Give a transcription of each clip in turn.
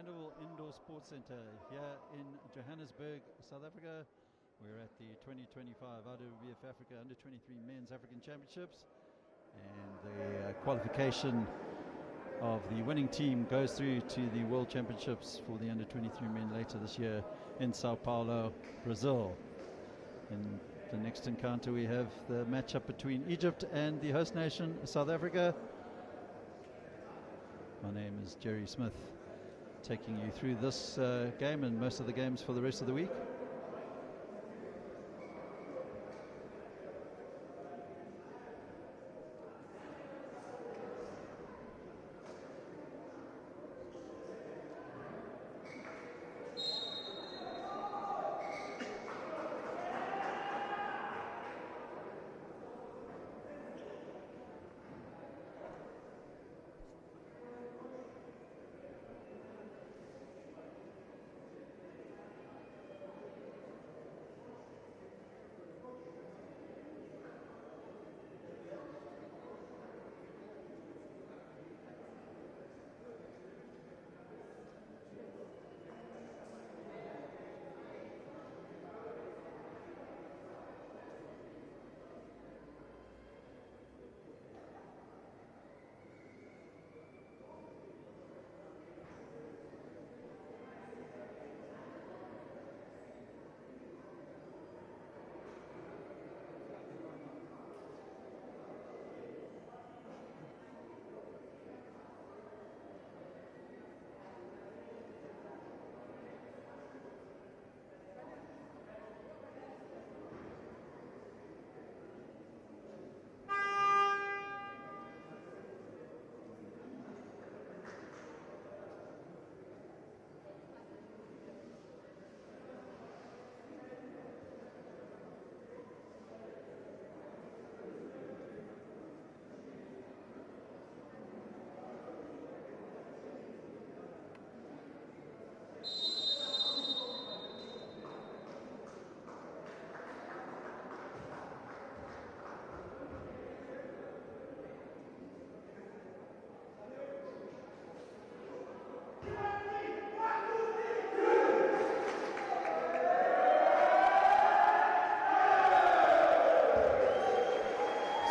Mandeville Indoor Sports Centre here in Johannesburg, South Africa. We're at the 2025 IWF Africa Under-23 Men's African Championships, and the qualification of the winning team goes through to the World Championships for the Under-23 men later this year in Sao Paulo, Brazil. In the next encounter we have the matchup between Egypt and the host nation, South Africa. My name is Jerry Smith, taking you through this game and most of the games for the rest of the week.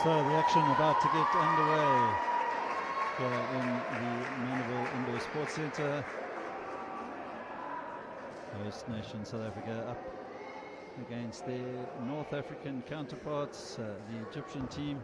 So the action about to get underway here in the Mandeville Indoor Sports Centre. Host nation South Africa up against their North African counterparts, the Egyptian team.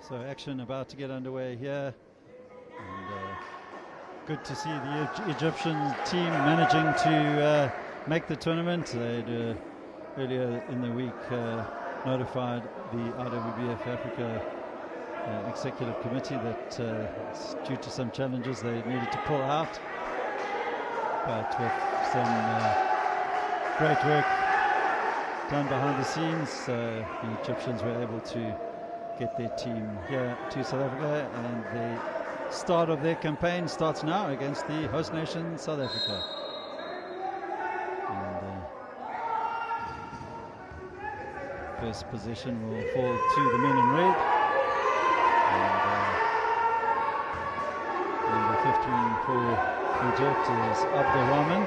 So action about to get underway here, and good to see the Egyptian team managing to make the tournament. They'd earlier in the week notified the IWF Africa Executive Committee that due to some challenges they needed to pull out, but with some great work done behind the scenes, the Egyptians were able to get their team here to South Africa, and the start of their campaign starts now against the host nation, South Africa. And first position will fall to the men in red. And number 15 for Egypt is Abdurrahman.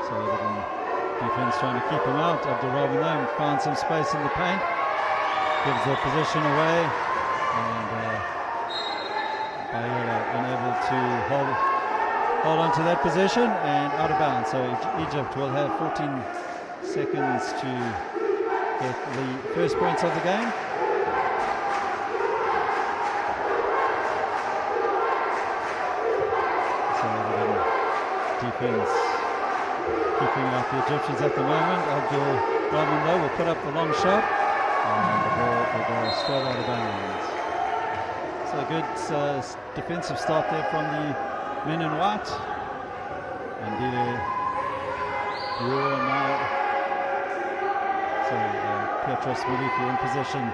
So the defense trying to keep him out. Abdurrahman though found some space in the paint, gives the position away, and Bayela unable to hold on to that position and out of bounds. So Egypt will have 14 seconds to get the first points of the game. Defense keeping out the Egyptians at the moment. Abdul Rahman though will put up the long shot and the ball will go straight out of bounds. So a good defensive start there from the men in white. And Petros Malifi in possession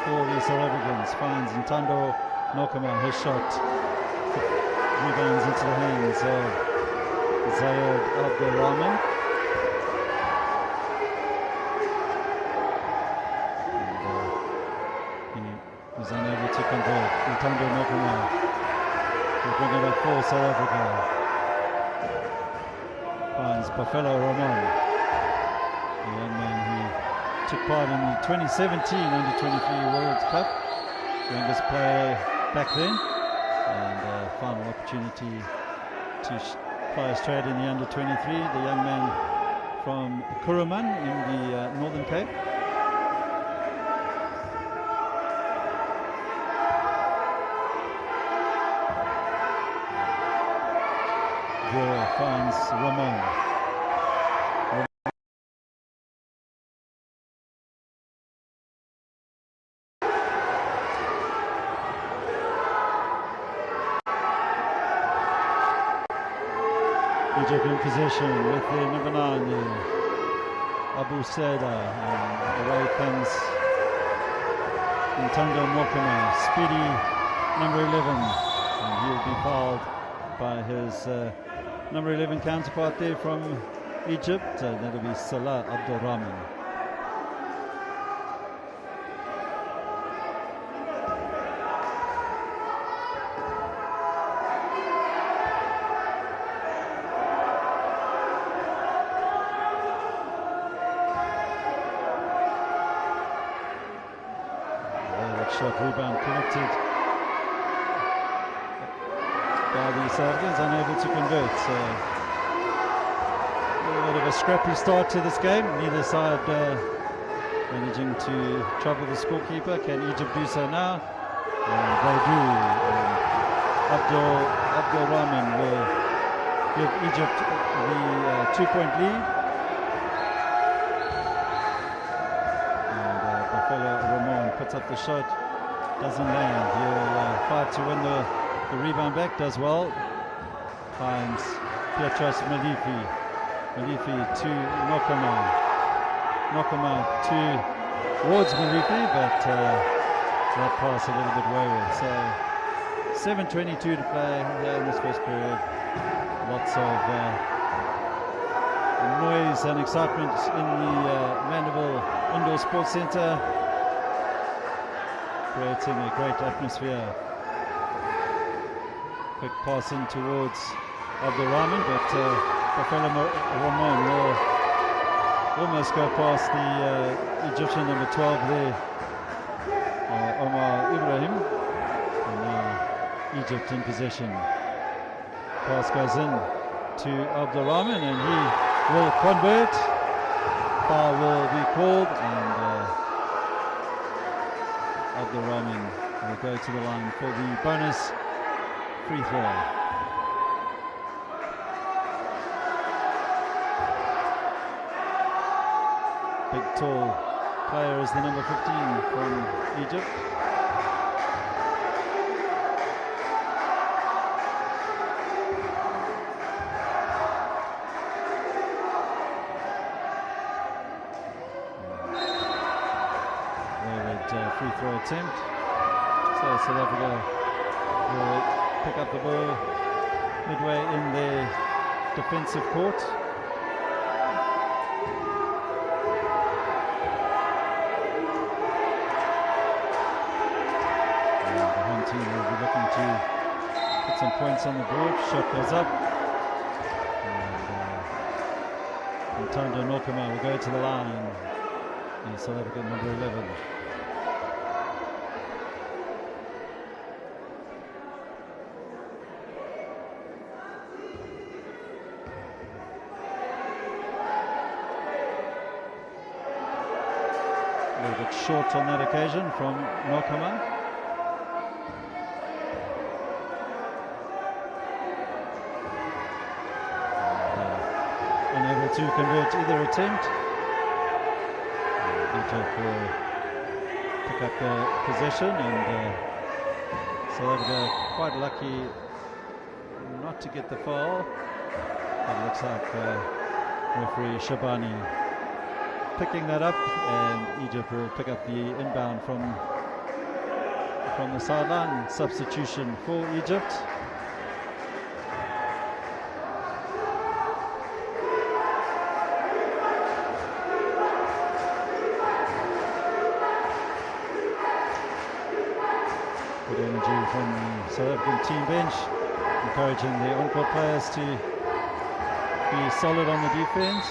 for the South Africans. Finds Ntando Nokama, his shot rebounds into the hands of Zayed Abdul Rahman. And he was unable to convert. Ntando Nokama will bring it up for South Africa. Finds Buffalo Ramon, the young man who took part in the 2017 Under-23 World Cup, youngest player back then, and final opportunity to play straight in the Under-23, the young man from Kuruman in the Northern Cape. Vera finds Ramon. Egypt in possession with their number 9 there, Abu Seda, and away comes Ntando Nokama, speedy number 11, and he'll be fouled by his number 11 counterpart there from Egypt. That'll be Salah Abdul Rahman. Shot rebound collected by the South Africans, unable to convert. So a little bit of a scrappy start to this game. Neither side managing to trouble the scorekeeper. Can Egypt do so now? And they do. Abdul Rahman will give Egypt the 2-point lead. And Buffalo Ramon puts up the shot. Doesn't land. He'll fight to win the rebound back. Does well. Finds Petros Malifi. Malifi to Nokama. Nokama towards Malifi, but that pass a little bit wayward. So 7:22 to play here in this first period. Lots of noise and excitement in the Mandeville Indoor Sports Centre, creating a great atmosphere. Quick pass in towards Abdul Rahman, but Buffalo Ramon will almost go past the Egyptian number 12 there, Omar Ibrahim. And now Egypt in possession. Pass goes in to Abdul Rahman, and he will convert. Foul will be called, and Abdul Rahman will go to the line for the bonus free throw. Big tall player is the number 15 from Egypt. Free throw attempt. So South Africa will pick up the ball midway in their defensive court. And the home team will be looking to put some points on the board. Shot goes up. And Ntando Nokama will go to the line. And South Africa number 11. little bit short on that occasion from Nokama. Unable to convert either attempt. Egypt will pick up the possession, and South Africa quite lucky not to get the foul. It looks like referee Shabani picking that up, and Egypt will pick up the inbound from the sideline. Substitution for Egypt. Good energy from the South African team bench, encouraging the on-court players to be solid on the defense.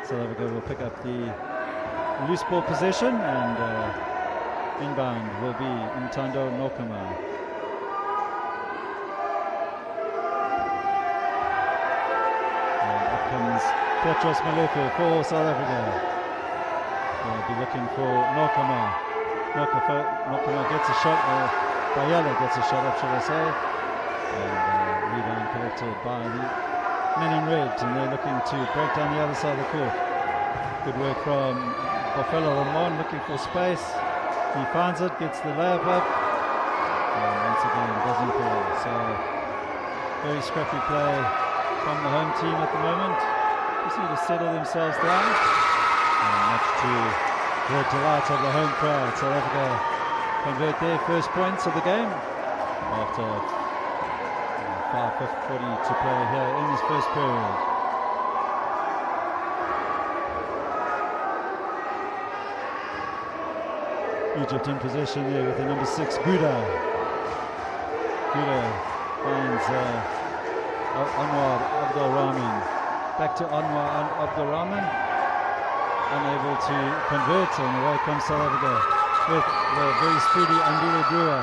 South Africa will pick up the loose ball possession, and inbound will be Ntando Nokama. And up comes Petros Malefe for South Africa. They'll be looking for Nokama. Nokama gets a shot, or Bayala gets a shot up, should I say. And rebound collected by the men in red, and they're looking to break down the other side of the court. Good work from Bofelo Ramon, looking for space. He finds it, gets the layup up, and once again doesn't fall. So very scrappy play from the home team at the moment. Just need to settle themselves down, and much to the delight of the home crowd. South Africa convert their first points of the game after 5:40 to play here in this first period. Egypt in possession there with the number 6, Guda. Guda finds Anwar Abdulrahman. Back to Anwar Abdulrahman. Unable to convert, and away comes South Africa with the very speedy Andile Brewer.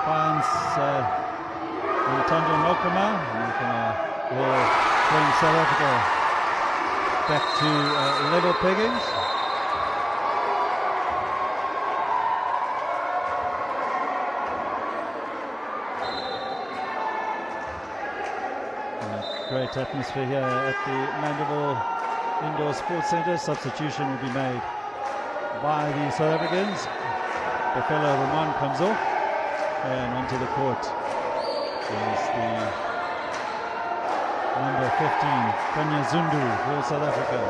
Finds Ntando Nokama. Nokama will bring South Africa back to level peggings. Great atmosphere here at the Mandeville Indoor Sports Centre. Substitution will be made by the South Africans. Bofelo Ramon comes off, and onto the court is the number 15, Kanya Zundu for South Africa.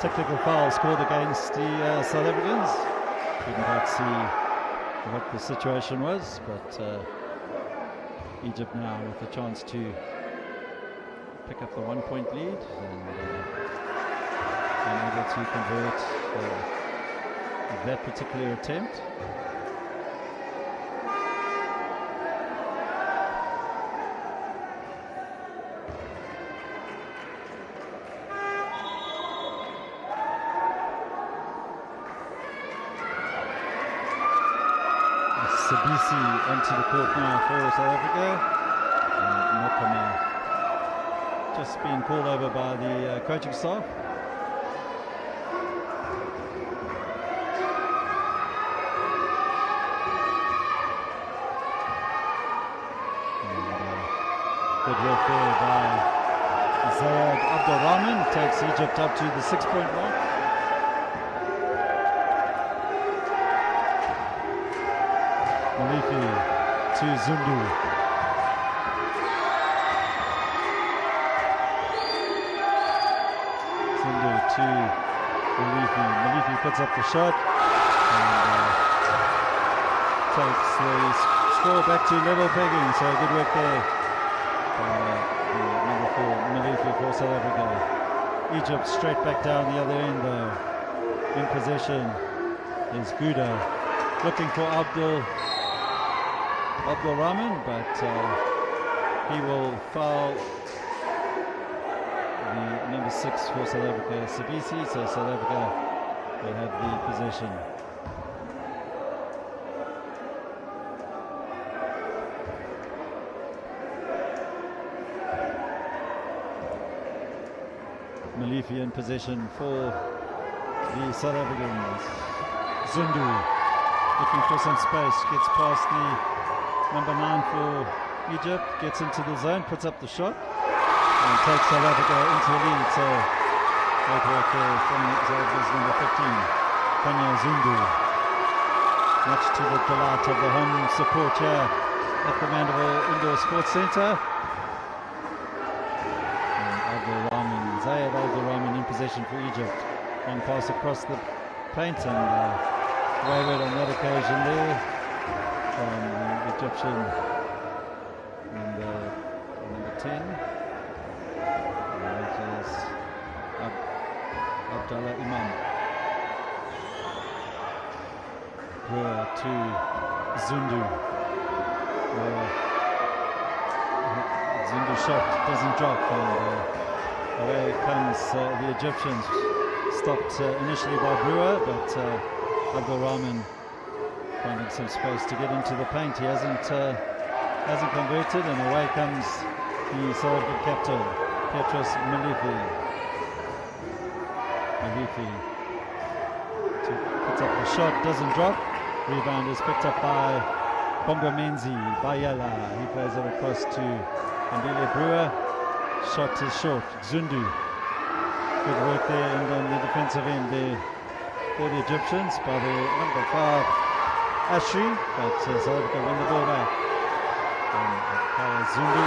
Technical foul scored against the South Africans. Couldn't quite see what the situation was, but Egypt now with a chance to pick up the 1-point lead, and unable to convert that particular attempt. Sabisi onto the court now for South Africa, and Nokama just being called over by the coaching staff. And, good work there by Zayed Abdulrahman, takes Egypt up to the 6-point mark. Malifi to Zundu. Zundu to Malifi. Malifi puts up the shot and takes the score back to level pegging. So good work there by number 4, Malifi for South Africa. Egypt straight back down the other end though. In possession is Guda, looking for Abdulrahman, but He will foul the number 6 for South Africa, Sabisi, so South Africa will have the possession. Malifi in possession for the South Africans. Zundu looking for some space, gets past the number 9 for Egypt, gets into the zone, puts up the shot and takes South Africa into the lead. So great work there from South Africa's number 15, Kanya Zundu. Much to the delight of the home support here at the Mandeville Indoor Sports Centre. Zayed Abdulrahman in possession for Egypt. Long pass across the paint and wayward on that occasion there from the Egyptian number 10. And that is Abdallah Imam. Brewer to Zundu. Zundu shot doesn't drop and away comes the Egyptians, stopped initially by Brewer, but Abdul Rahman finding some space to get into the paint. He hasn't converted, and away comes the South African captain, Petrus Malifi. Puts up the shot, doesn't drop. Rebound is picked up by Bongo Menzi, Bayela. He plays it across to Andile Brewer. Shot is short. Zundu. Good work there and on the defensive end there for the Egyptians by the number 5 Ashri, but South Africa win the ball back. And Zundu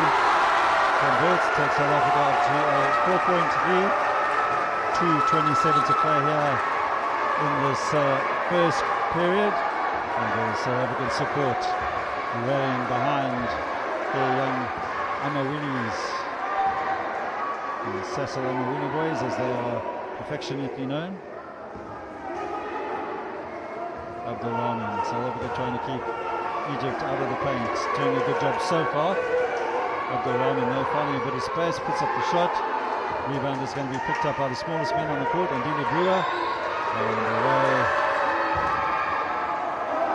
converts, takes South Africa up to a 4-point lead. 2:27 to play here in this first period. And the South African support rallying behind the young Amawinis. The Cecil Amawini boys, as they are affectionately known. Abdul Rahman, South Africa trying to keep Egypt out of the paint, doing a good job so far. Abdul Rahman though finding a bit of space, puts up the shot. Rebound is going to be picked up by the smallest man on the court, Andile Brewer. And away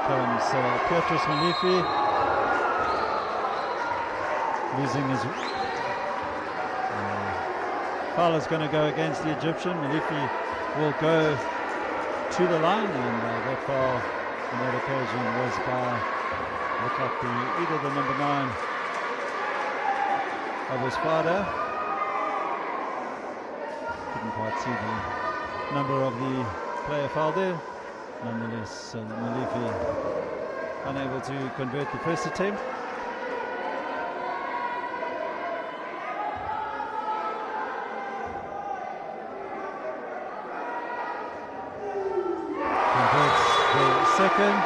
comes Petrus Malifi, losing his foul is going to go against the Egyptian. Malifi will go to the line, and that foul on that occasion was by, looked like either the number 9 of Espada. Couldn't quite see the number of the player foul there. Nonetheless, Malifi unable to convert the first attempt. Second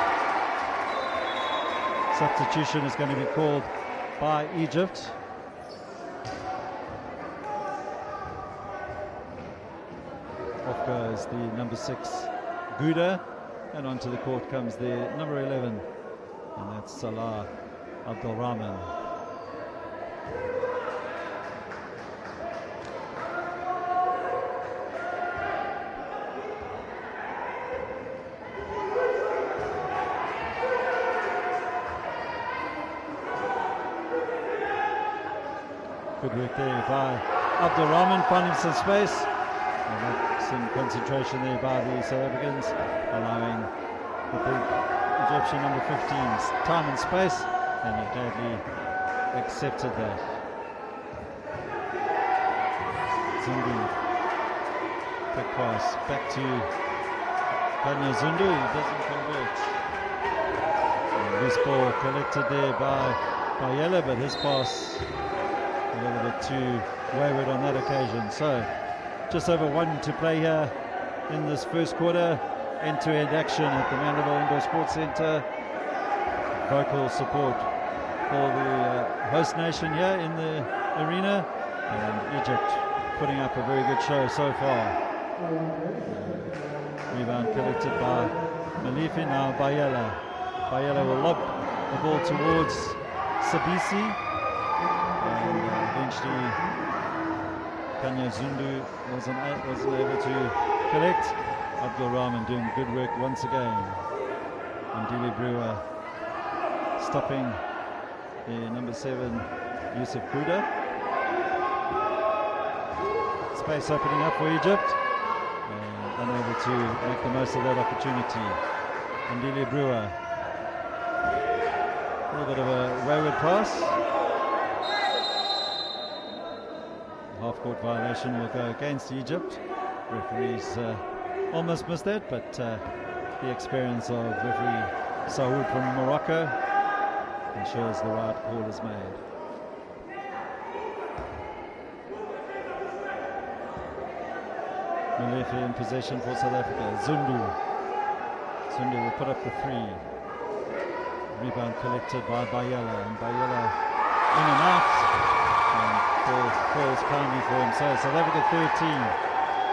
substitution is going to be called by Egypt. Off goes the number 6 Gouda, and onto the court comes the number 11, and that's Salah Abdul Rahman. Good work there by Abdul Rahman, finding some space. And some concentration there by the South Africans, allowing the big Egyptian number 15's time and space, and he gladly accepted that. Zundu, quick pass back to Kanya Zundu, he doesn't convert. And this ball collected there by Yella, but his pass a little bit too wayward on that occasion. So just over 1 to play here in this first quarter. End-to-end action at the Mandeville Indoor Sports Centre. Vocal support for the host nation here in the arena, and Egypt putting up a very good show so far. Rebound collected by Malifi, now Bayela. Bayela will lob the ball towards Sabisi. and eventually Kanya Zundu wasn't able to collect. Abdul Rahman doing good work once again. And Dili Brewer stopping the number 7 Yusuf Buda. Space opening up for Egypt, and unable to make the most of that opportunity. And Dili Brewer, a little bit of a wayward pass. Half-court violation will go against Egypt. Referees almost missed that, but the experience of referee Saoud from Morocco ensures the right call is made. Malefe in possession for South Africa. Zundu will put up the 3. Rebound collected by Bayela, and Bayela in and out. Falls kindly for him. So South Africa 13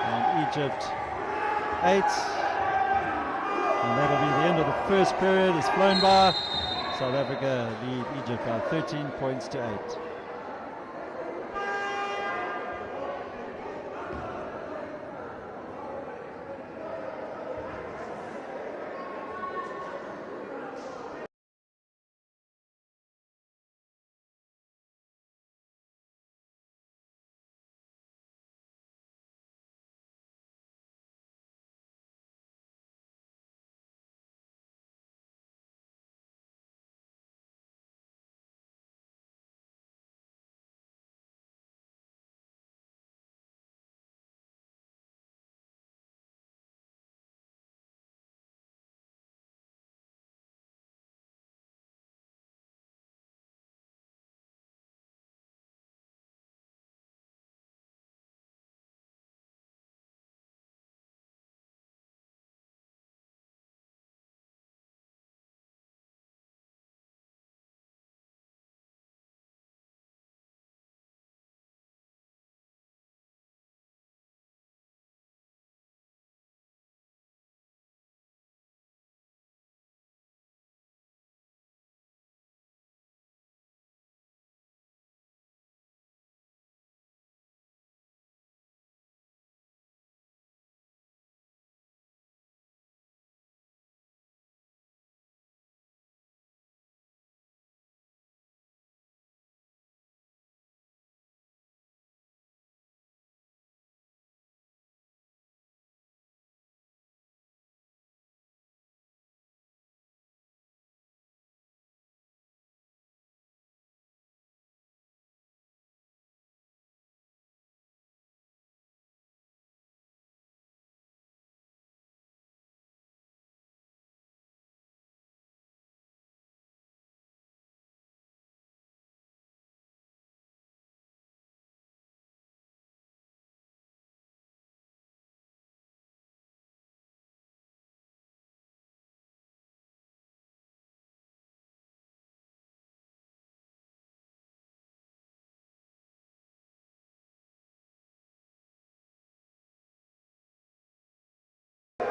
and Egypt 8, and that'll be the end of the first period. It's flown by. South Africa lead Egypt by 13 points to 8.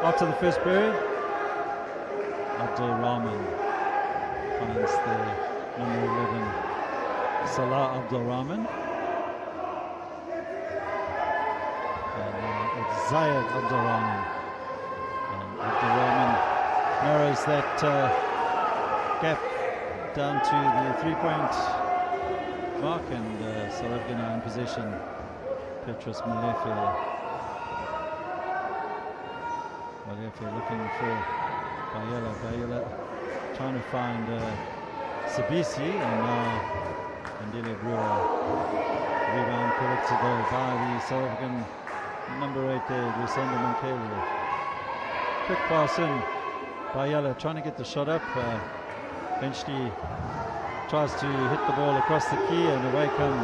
After the first period, Abdul Rahman finds the number 11, Salah Abdul Rahman. And now it's Zayed Abdul Rahman. And Abdul Rahman narrows that gap down to the 3-point mark, and South Africa now in possession. Petrus Malefe looking for Bayela trying to find Sabisi, and now Ndile Brewer. Rebound collected though by the South African number 8 there, Lusanda Mankele. Quick pass in, Bayela trying to get the shot up, eventually tries to hit the ball across the key, and away come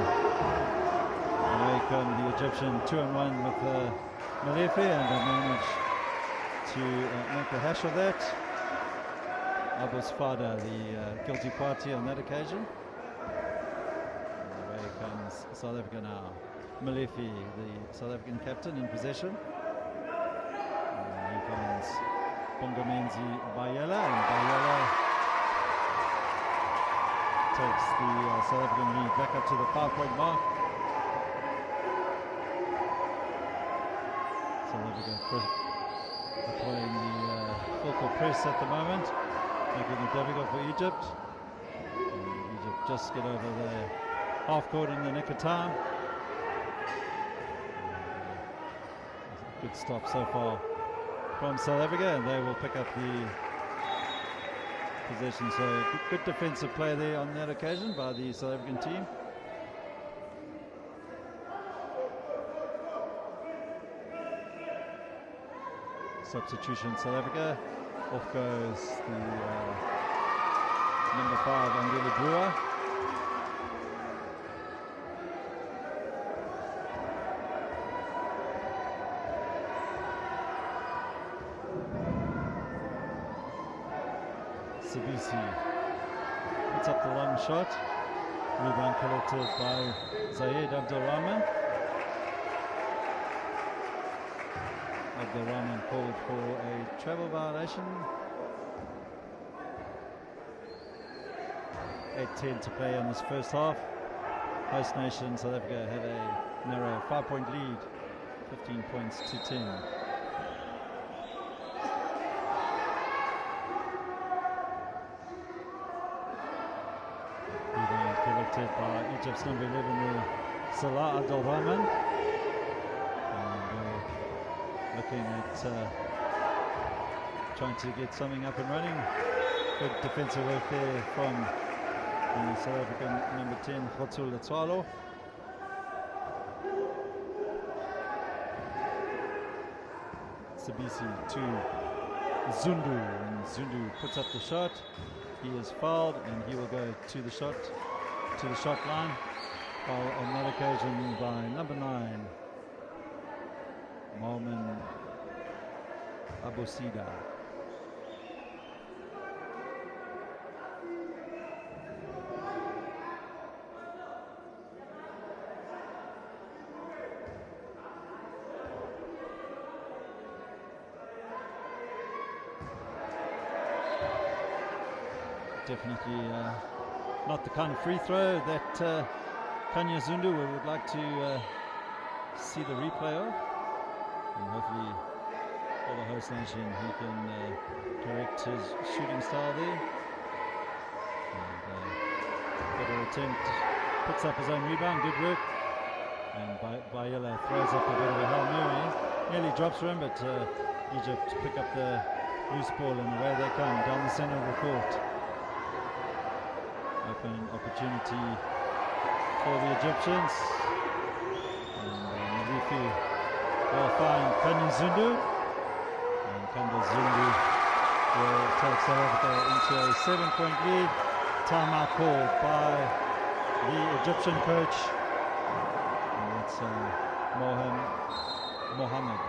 the Egyptian 2-on-1 with Malefe, and they manage to make a hash of that. Abbas Fada, the guilty party on that occasion. And away comes South Africa now. Malefe, the South African captain, in possession. And he finds Bongamenzi Bayela, and Bayela takes the South African lead back up to the 5-point mark. South Africa deploying the focal press at the moment, making it difficult for Egypt. And Egypt just get over the half court in the nick of time. Good stop so far from South Africa, and they will pick up the possession. So good defensive play there on that occasion by the South African team. Substitution South Africa. Off goes the number 5 Andile Brewer. Sabisi puts up the long shot. Rebound collected by Zayed Abdulrahman. Abdulrahman called for a travel violation. 8:10 to play in this first half. Host nation South Africa had a narrow 5-point lead, 15 points to 10. Rebound collected by Egypt's number 11, Salah Abdulrahman. Looking at trying to get something up and running. Good defensive work there from the South African number 10, Khotsul Letswalo. Sabisi to Zundu, and Zundu puts up the shot. He is fouled, and he will go to the shot line. Foul on that occasion by number 9. Mohamed Abusida. Definitely not the kind of free throw that Kanya Zundu would like to see the replay of. And hopefully for the host nation he can correct his shooting style there. And better attempt, puts up his own rebound, good work. And Bayela throws up a bit of a Hail Mary, nearly drops for him, but Egypt pick up the loose ball and away they come down the center of the court. Open opportunity for the Egyptians. And Malifi will find Kanya Zundu, and Kanya Zundu will take South Africa into a 7-point lead. Timeout called by the Egyptian coach, and that's Mohammed.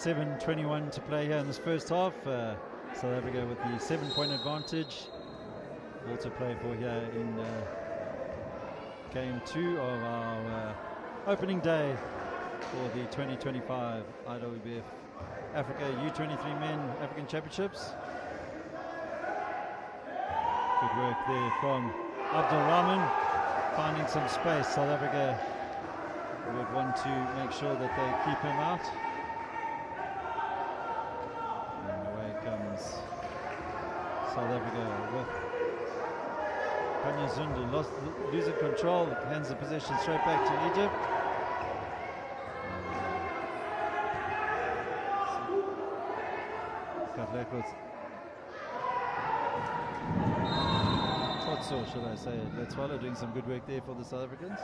.21 to play here in this first half. South Africa with the 7-point advantage. All to play for here in game 2 of our opening day for the 2025 IWBF Africa U23 Men African Championships. Good work there from Abdulrahman, finding some space. South Africa would want to make sure that they keep him out. And away comes South Africa with Kanya Zundu losing control, hands the possession straight back to Egypt. Totso, should I say it. Let's follow, doing some good work there for the South Africans.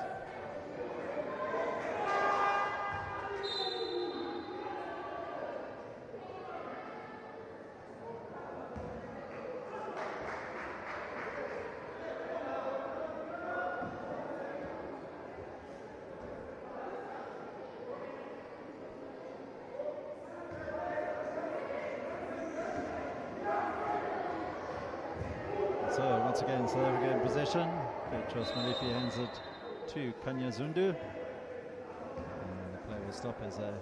So once again, South Africa in possession. Petros Malefi hands it to Kanya Zundu. And the play will stop as a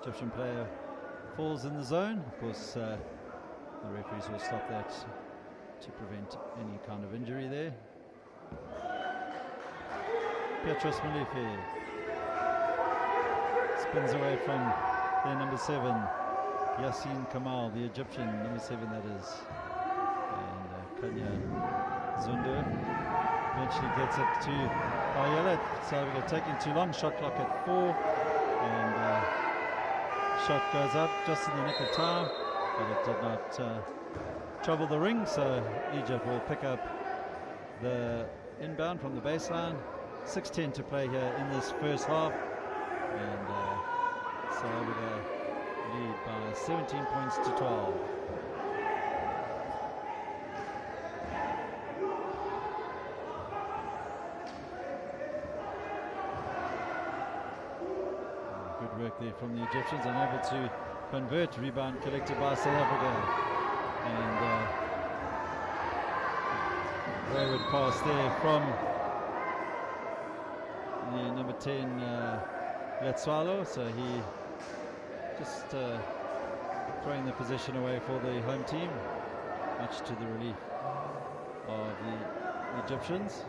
Egyptian player falls in the zone. Of course, the referees will stop that to prevent any kind of injury there. Petros Malefi spins away from their number 7, Yassine Kamal, the Egyptian number 7 that is. Kanya Zundu eventually gets it to Ayala. South Africa taking too long. Shot clock at 4, and shot goes up just in the nick of time, but it did not trouble the ring. So Egypt will pick up the inbound from the baseline. 6:10 to play here in this first half, and South Africa lead by 17 points to 12. Work there from the Egyptians, unable to convert. Rebound collected by South Africa, and wayward pass there from the number 10 Letswalo, so he just throwing the possession away for the home team, much to the relief of the Egyptians.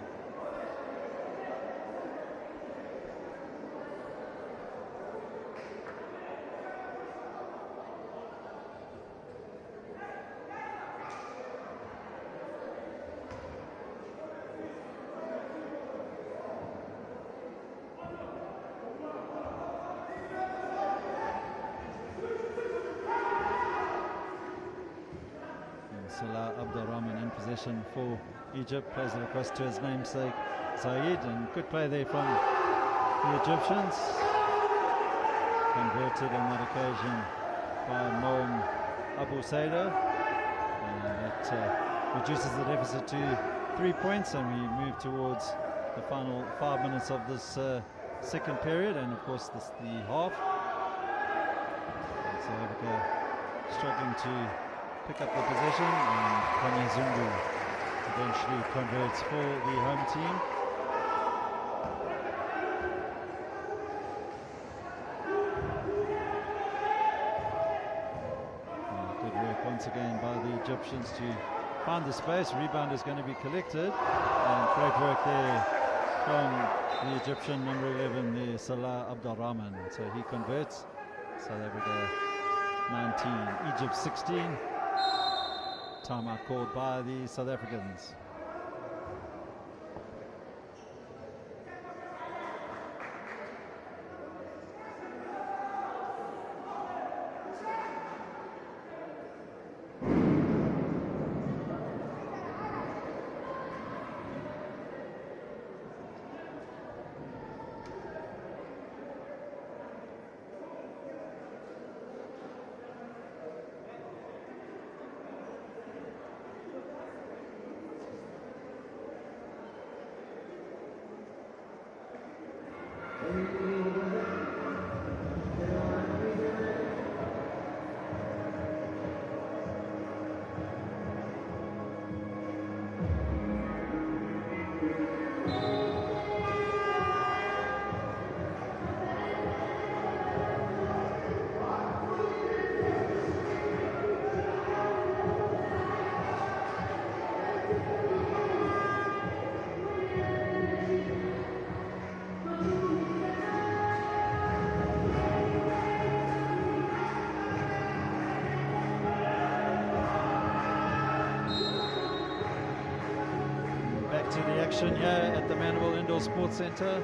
Salah Abdurrahman in possession for Egypt, plays it across to his namesake Saeed, and good play there from the Egyptians. Converted on that occasion by Moem Abu Saida, and that reduces the deficit to 3 points, and we move towards the final 5 minutes of this second period, and of course the half. And South Africa struggling to pick up the possession, and Kanya Zundu eventually converts for the home team. Good work once again by the Egyptians to find the space. Rebound is going to be collected, and great work there from the Egyptian number 11 there, Salah Abdurrahman. So he converts. South Africa 19, Egypt 16. Timeout called by the South Africans. action here at the Mandible Indoor Sports Centre.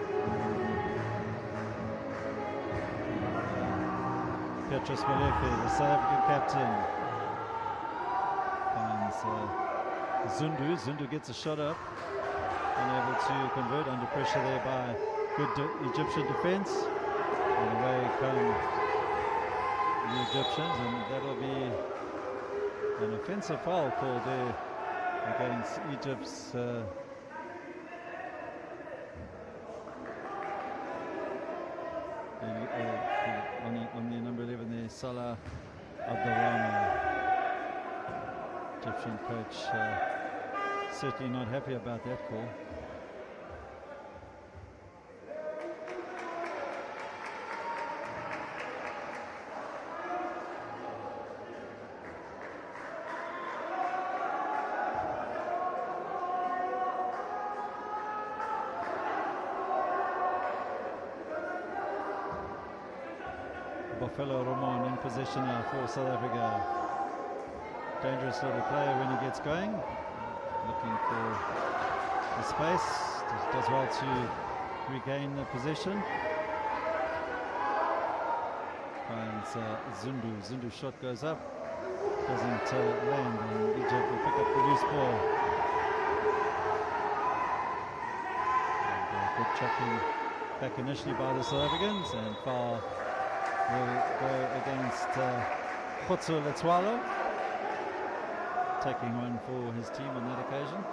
Petrus Malefe, the South African captain, finds Zundu. Zundu gets a shot up, unable to convert, under pressure there by good Egyptian defence. And away come the Egyptians, and that'll be an offensive foul called there against Egypt's on the number 11 there, Salah Abdurrahman. Egyptian coach certainly not happy about that call. Buffalo Roman in possession now for South Africa. Dangerous little player when he gets going. Looking for the space. Does well to regain the possession. Finds Zundu. Zundu's shot goes up. Doesn't land, and Egypt will pick up the loose ball. And, good checking back initially by the South Africans, and foul will go against Khotso Letswalo, taking one for his team on that occasion.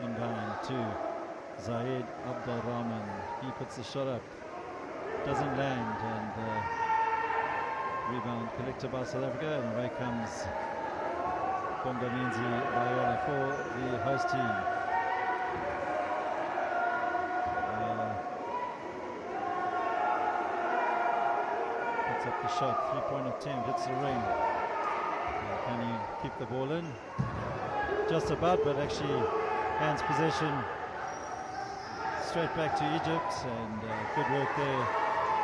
Inbound to Zaid Abdurrahman. He puts the shot up, doesn't land, and rebound collected by South Africa, and away comes Bongamenzi Bayola for the host team. Puts up the shot, three-point attempt, hits the ring. Can you keep the ball in? Just about, but actually hands possession straight back to Egypt, and good work there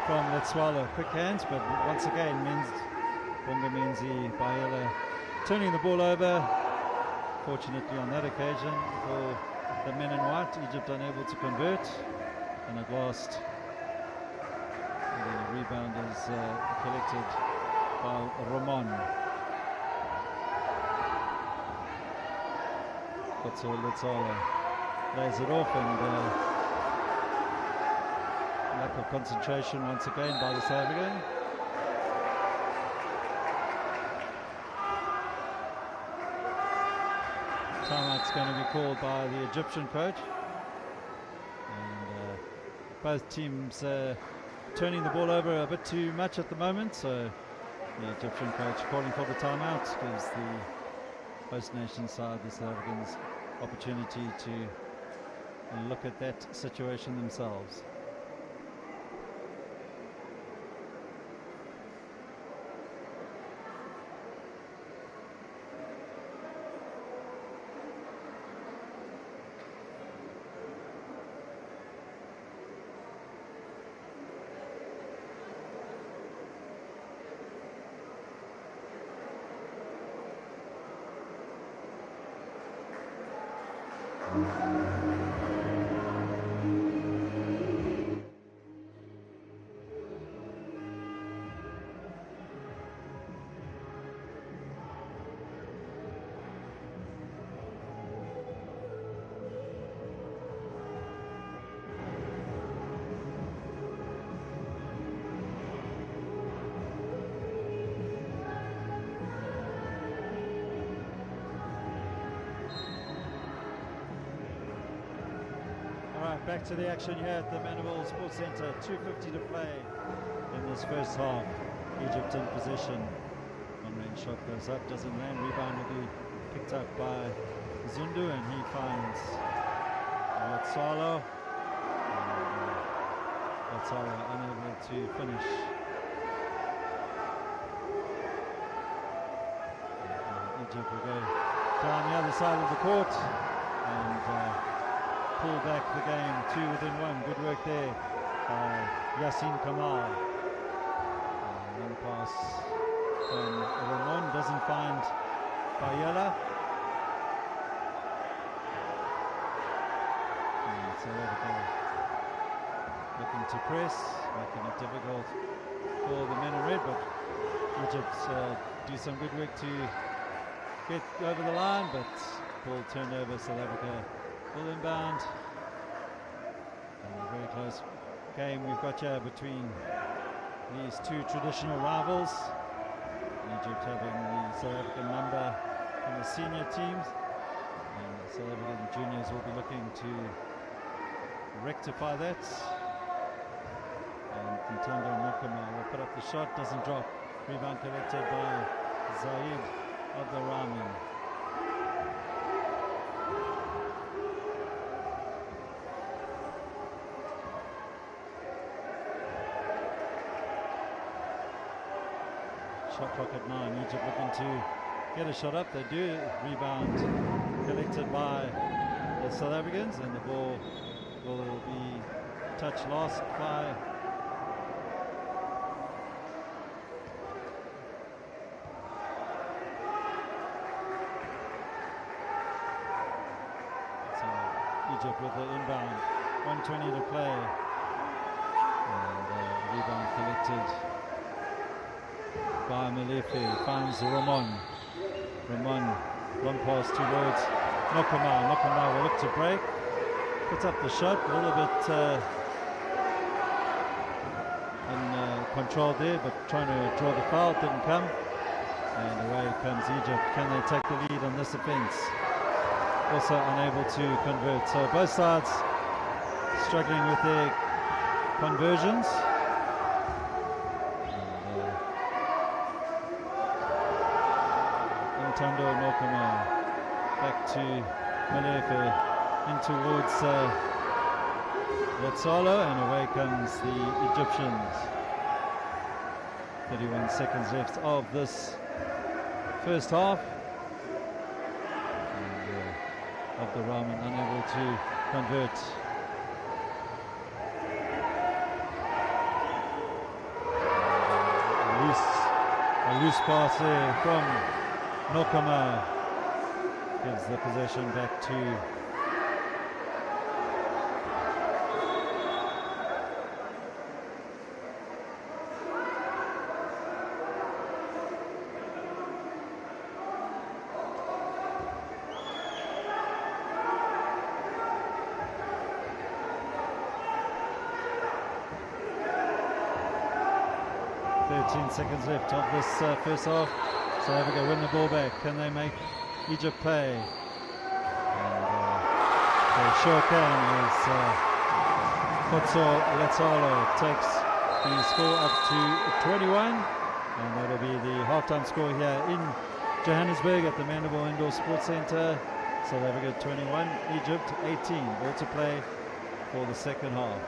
from Letswalo. Quick hands, but once again Bongamenzi Bayola turning the ball over. Fortunately on that occasion for the men in white, Egypt unable to convert, and at last the rebound is collected by Roman. Letswalo lays it off, and lack of concentration once again by the South African. Timeout's going to be called by the Egyptian coach, and both teams turning the ball over a bit too much at the moment, so the Egyptian coach calling for the timeout gives the host nation side, the South Africans, opportunity to look at that situation themselves. Back to the action here at the Mandible Sports Centre. 2:50 to play in this first half. Egypt in possession. One-range shot goes up, doesn't land. Rebound will be picked up by Zundu, and he finds Letswalo. Letswalo unable to finish. Egypt will go down the other side of the court and pull back the game 2 within 1. Good work there by Yasin Kamal. Long pass from Ramon, doesn't find Bayela. So looking to press, making it difficult for the men in red, but Egypt do some good work to get over the line, but ball turned over. South Africa ball inbound. A very close game we've got here between these two traditional rivals. Egypt having the South African number in the senior teams, and the South African juniors will be looking to rectify that. And Ntando Nokama will put up the shot, doesn't drop. Rebound collected by Zaid Abdurrahman. Shot clock at 9. Egypt looking to get a shot up. They do. Rebound collected by the South Africans, and the ball will be touch lost by Egypt with the inbound. 1:20 to play, and rebound collected by Malefe. Finds Ramon. Long pass towards Nokama. Nokama will look to break. Puts up the shot, a little bit in control there, but trying to draw the foul, didn't come. And away comes Egypt. Can they take the lead on this offense? Also unable to convert. So both sides struggling with their conversions. And Ntando Nokama back to Malefe. In towards Latsalo, and away comes the Egyptians. 31 seconds left of this first half. And Abdurrahman unable to convert. A loose pass there from Nokama gives the possession back to seconds left of this first half. South Africa win the ball back. Can they make Egypt pay? And they sure can, as Kotso Latsalo takes the score up to 21, and that'll be the halftime score here in Johannesburg at the Mandible Indoor Sports Centre. South Africa 21, Egypt 18, all to play for the second half.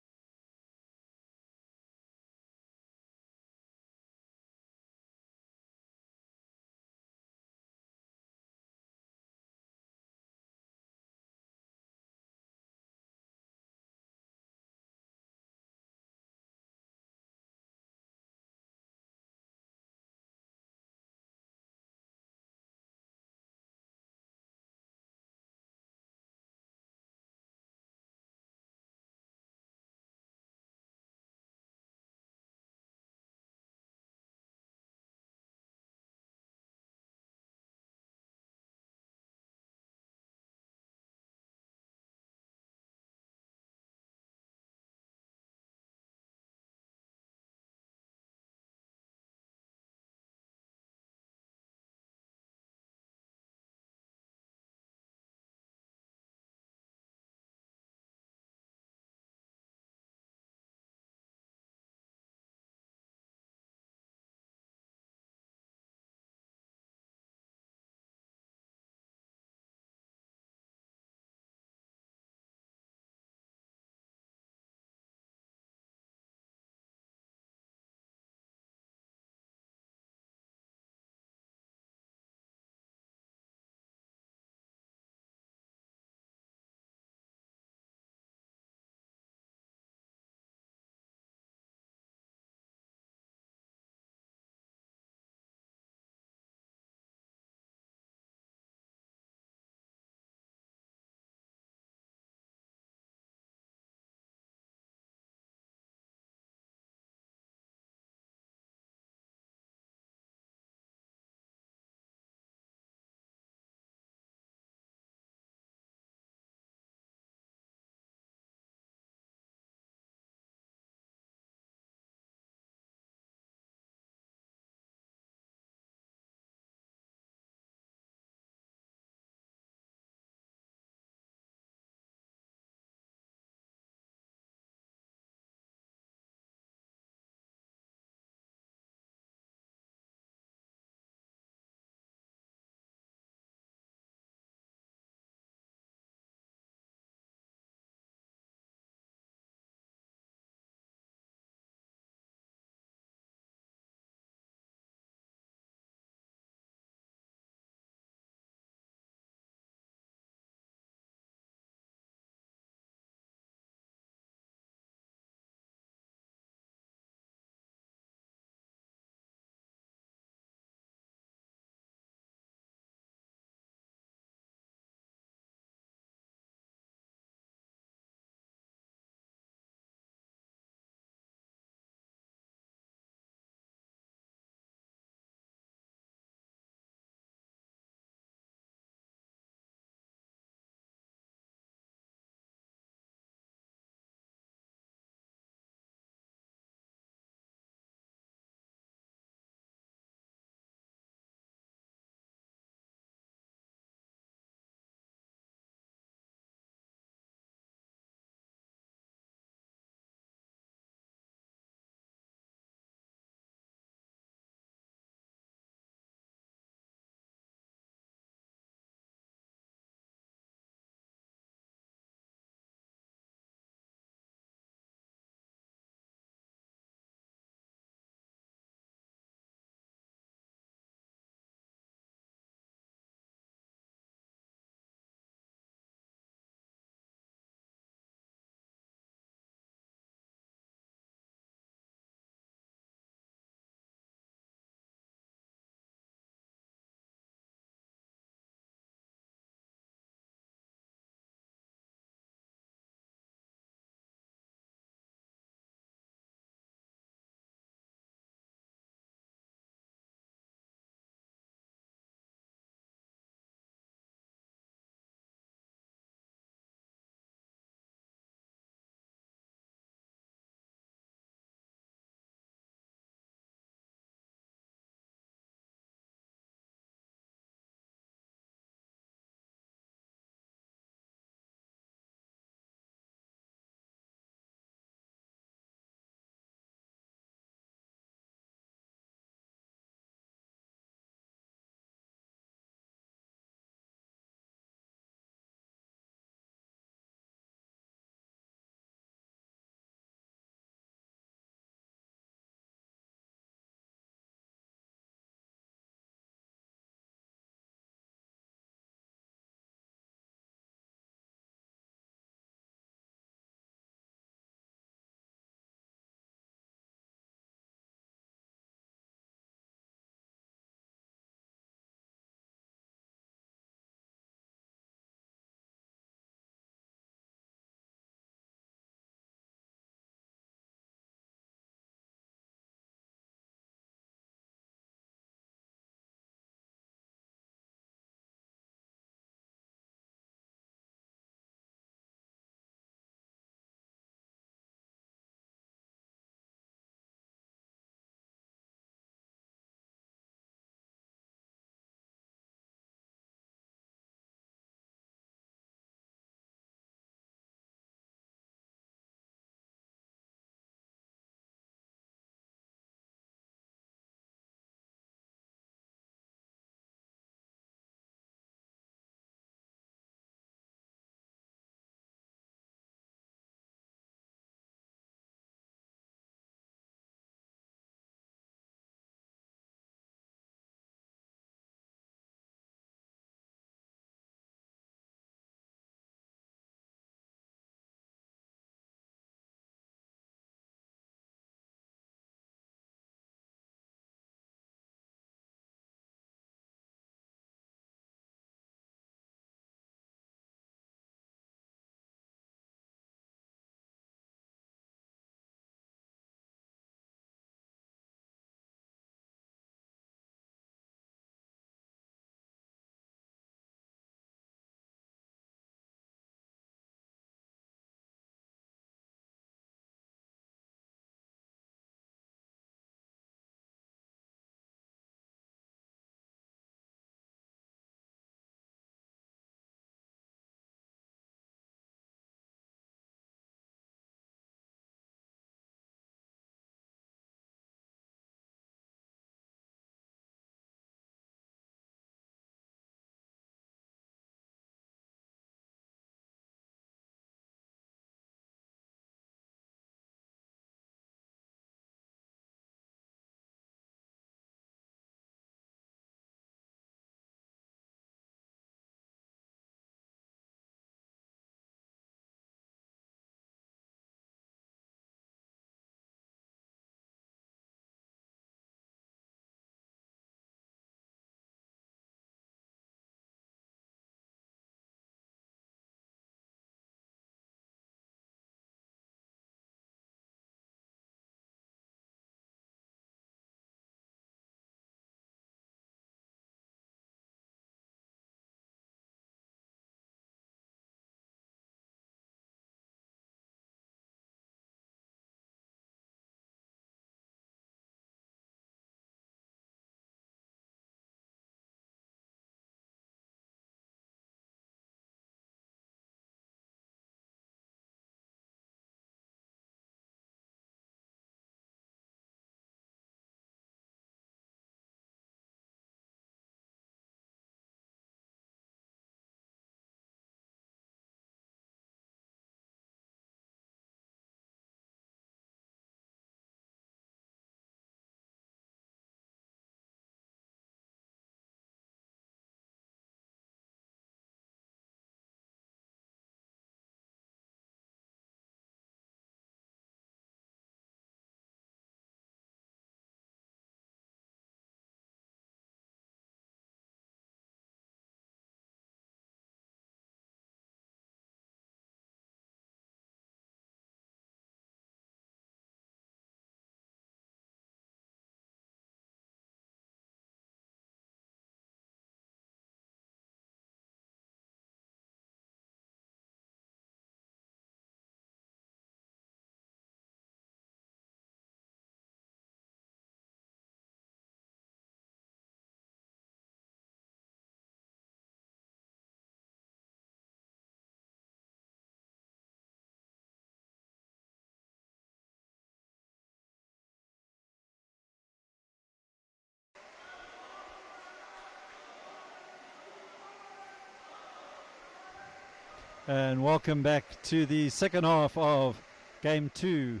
And welcome back to the second half of Game 2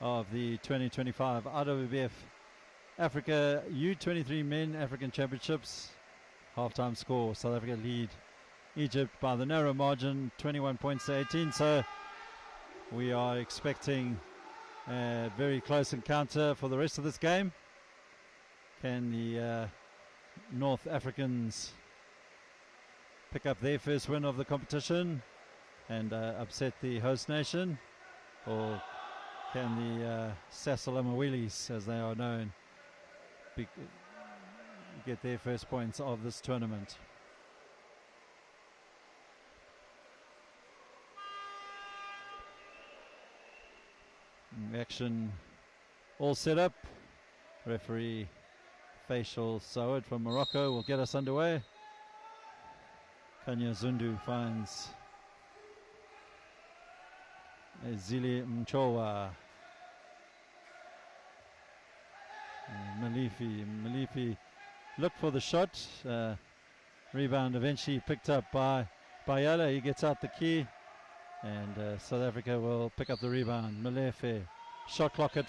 of the 2025 IWBF Africa U23 Men African Championships. Halftime score, South Africa lead Egypt by the narrow margin, 21 points to 18. So we are expecting a very close encounter for the rest of this game. Can the North Africans pick up their first win of the competition and upset the host nation, or can the Sasalamawilis, as they are known, get their first points of this tournament? Action all set up. Referee Faisal Saud from Morocco will get us underway. Kanya Zundu finds Zili Mchowa. Malifi looked for the shot. Rebound eventually picked up by Bayala. He gets out the key, and South Africa will pick up the rebound. Malefe, shot clock at.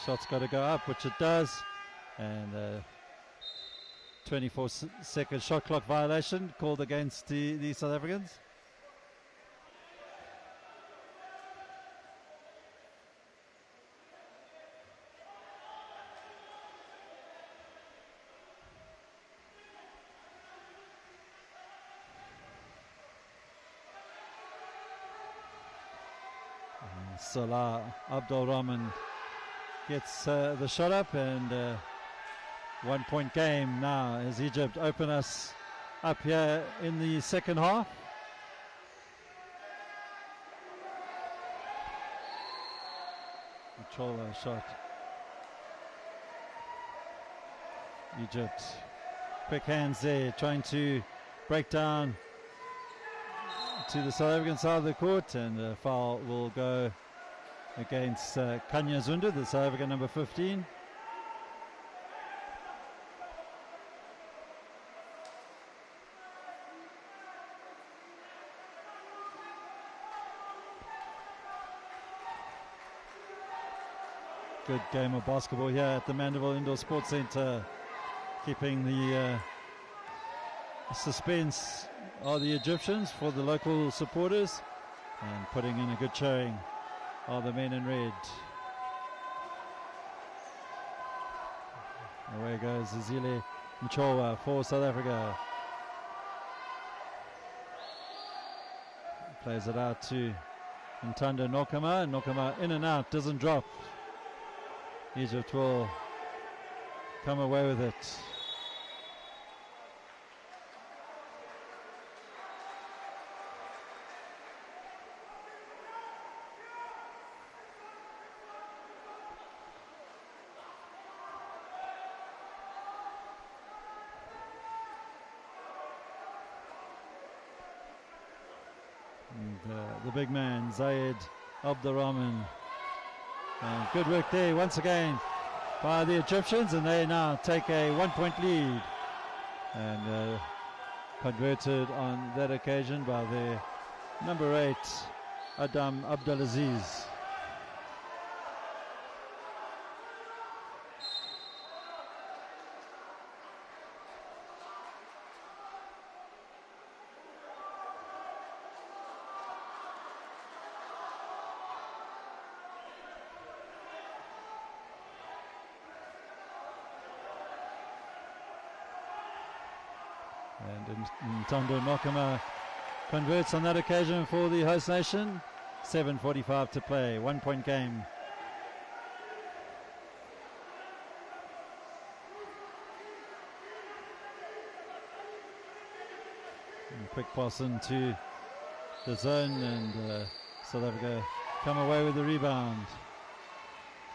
Shot's got to go up, which it does, and 24-second shot clock violation called against the South Africans. Salah Abdul Rahman gets the shot up, and 1 point game now as Egypt open us up here in the second half. Chola shot. Egypt quick hands there, trying to break down to the South African side of the court, and the foul will go against Kanya Zundu, the South African number 15. Good game of basketball here at the Mandeville Indoor Sports Centre, keeping the suspense of the Egyptians for the local supporters, and putting in a good showing of the men in red. Away goes Zile Mchowa for South Africa. Plays it out to Ntando Nokama. Nokama in and out, doesn't drop. Egypt will come away with it. And, the big man, Zayed Abdurrahman. And good work there once again by the Egyptians, and they now take a 1 point lead, and converted on that occasion by their number 8, Adam Abdulaziz. And Ntando Nokama converts on that occasion for the host nation. 7:45 to play, 1 point game. And quick pass into the zone, and South Africa come away with the rebound.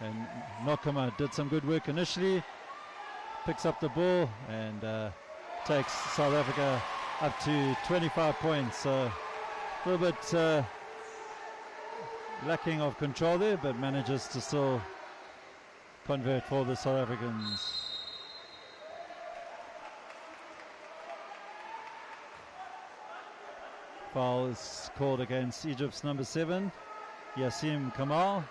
And Nokama did some good work initially, picks up the ball, and takes South Africa up to 25 points. So a little bit lacking of control there, but manages to still convert for the South Africans. Foul is called against Egypt's number 7, Yassim Kamal.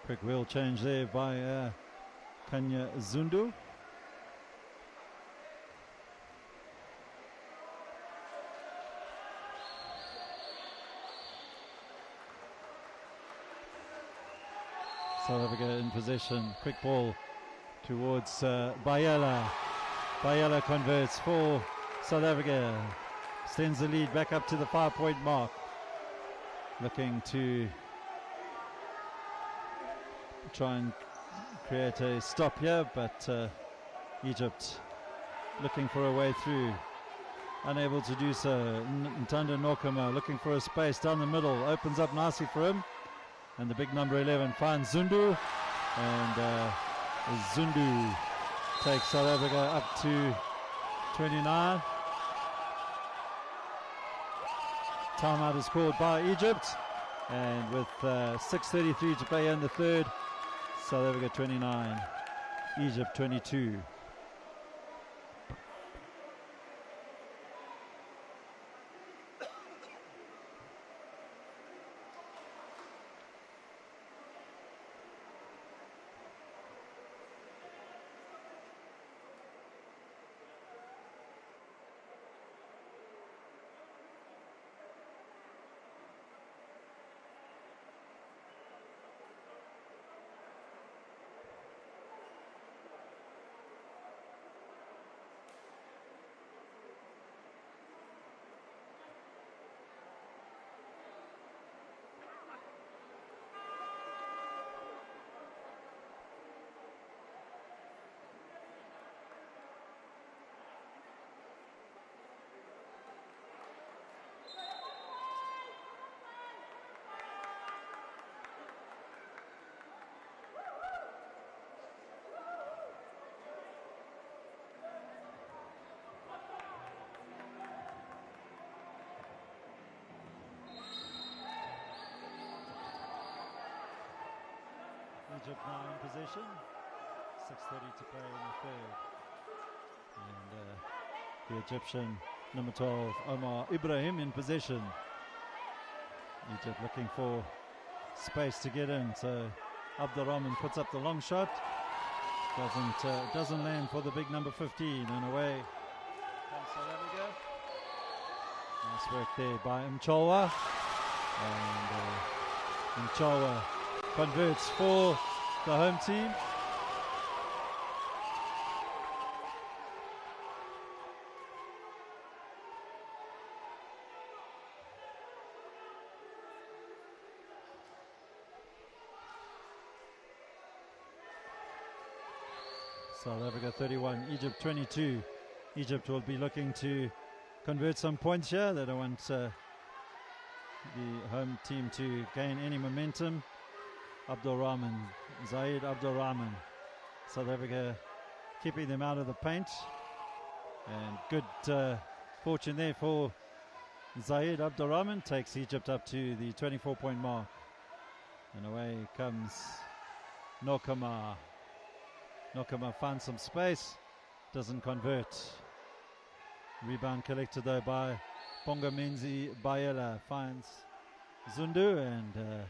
Quick wheel change there by Kanya Zundu. South Africa in possession. Quick ball towards Bayela. Bayela converts for South Africa. Sends the lead back up to the 5-point mark. Looking to try and create a stop here, but Egypt looking for a way through, unable to do so. Ntando Nokama looking for a space down the middle, opens up nicely for him, and the big number 11 finds Zundu, and Zundu takes South Africa up to 29. Timeout is called by Egypt, and with 6:33 to play in the third, South Africa 29, Egypt 22. Egypt now in possession, 6:30 to play in the third, and the Egyptian number 12 Omar Ibrahim in possession. Egypt looking for space to get in, so Abdurrahman puts up the long shot, doesn't land for the big number 15, and away comes South Africa. Nice work there by Mcholwa, and Mcholwa converts for the home team. South Africa 31, Egypt 22. Egypt will be looking to convert some points here. They don't want the home team to gain any momentum. Abdurrahman, Zaid Abdurrahman. South Africa keeping them out of the paint. And good fortune there for Zaid Abdurrahman. Takes Egypt up to the 24-point mark. And away comes Nokama. Nokama finds some space. Doesn't convert. Rebound collected though by Bongamenzi Bayela. Finds Zundu, and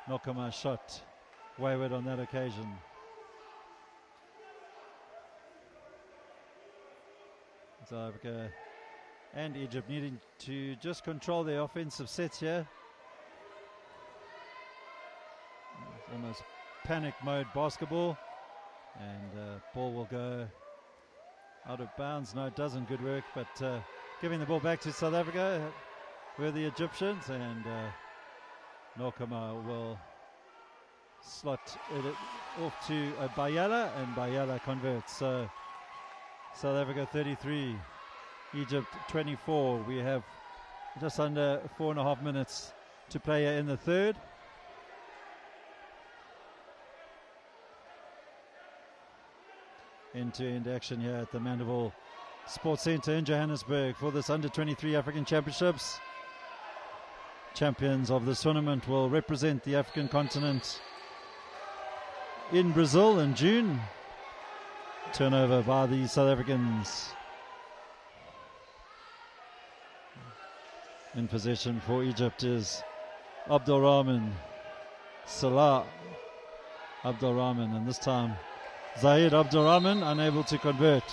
Nokama shot wayward on that occasion. South Africa and Egypt needing to just control their offensive sets here. It's almost panic mode basketball, and ball will go out of bounds. No, it doesn't. Good work, but giving the ball back to South Africa were the Egyptians, and Nokama will slot it off to Bayela, and Bayela converts. So South Africa 33, Egypt 24. We have just under 4.5 minutes to play in the third. End-to-end action here at the Mandeville Sports Centre in Johannesburg for this under-23 African Championships. Champions of this tournament will represent the African continent in Brazil in June. Turnover by the South Africans. In possession for Egypt is Abdulrahman, Salah Abdulrahman, and this time Zahid Abdulrahman unable to convert.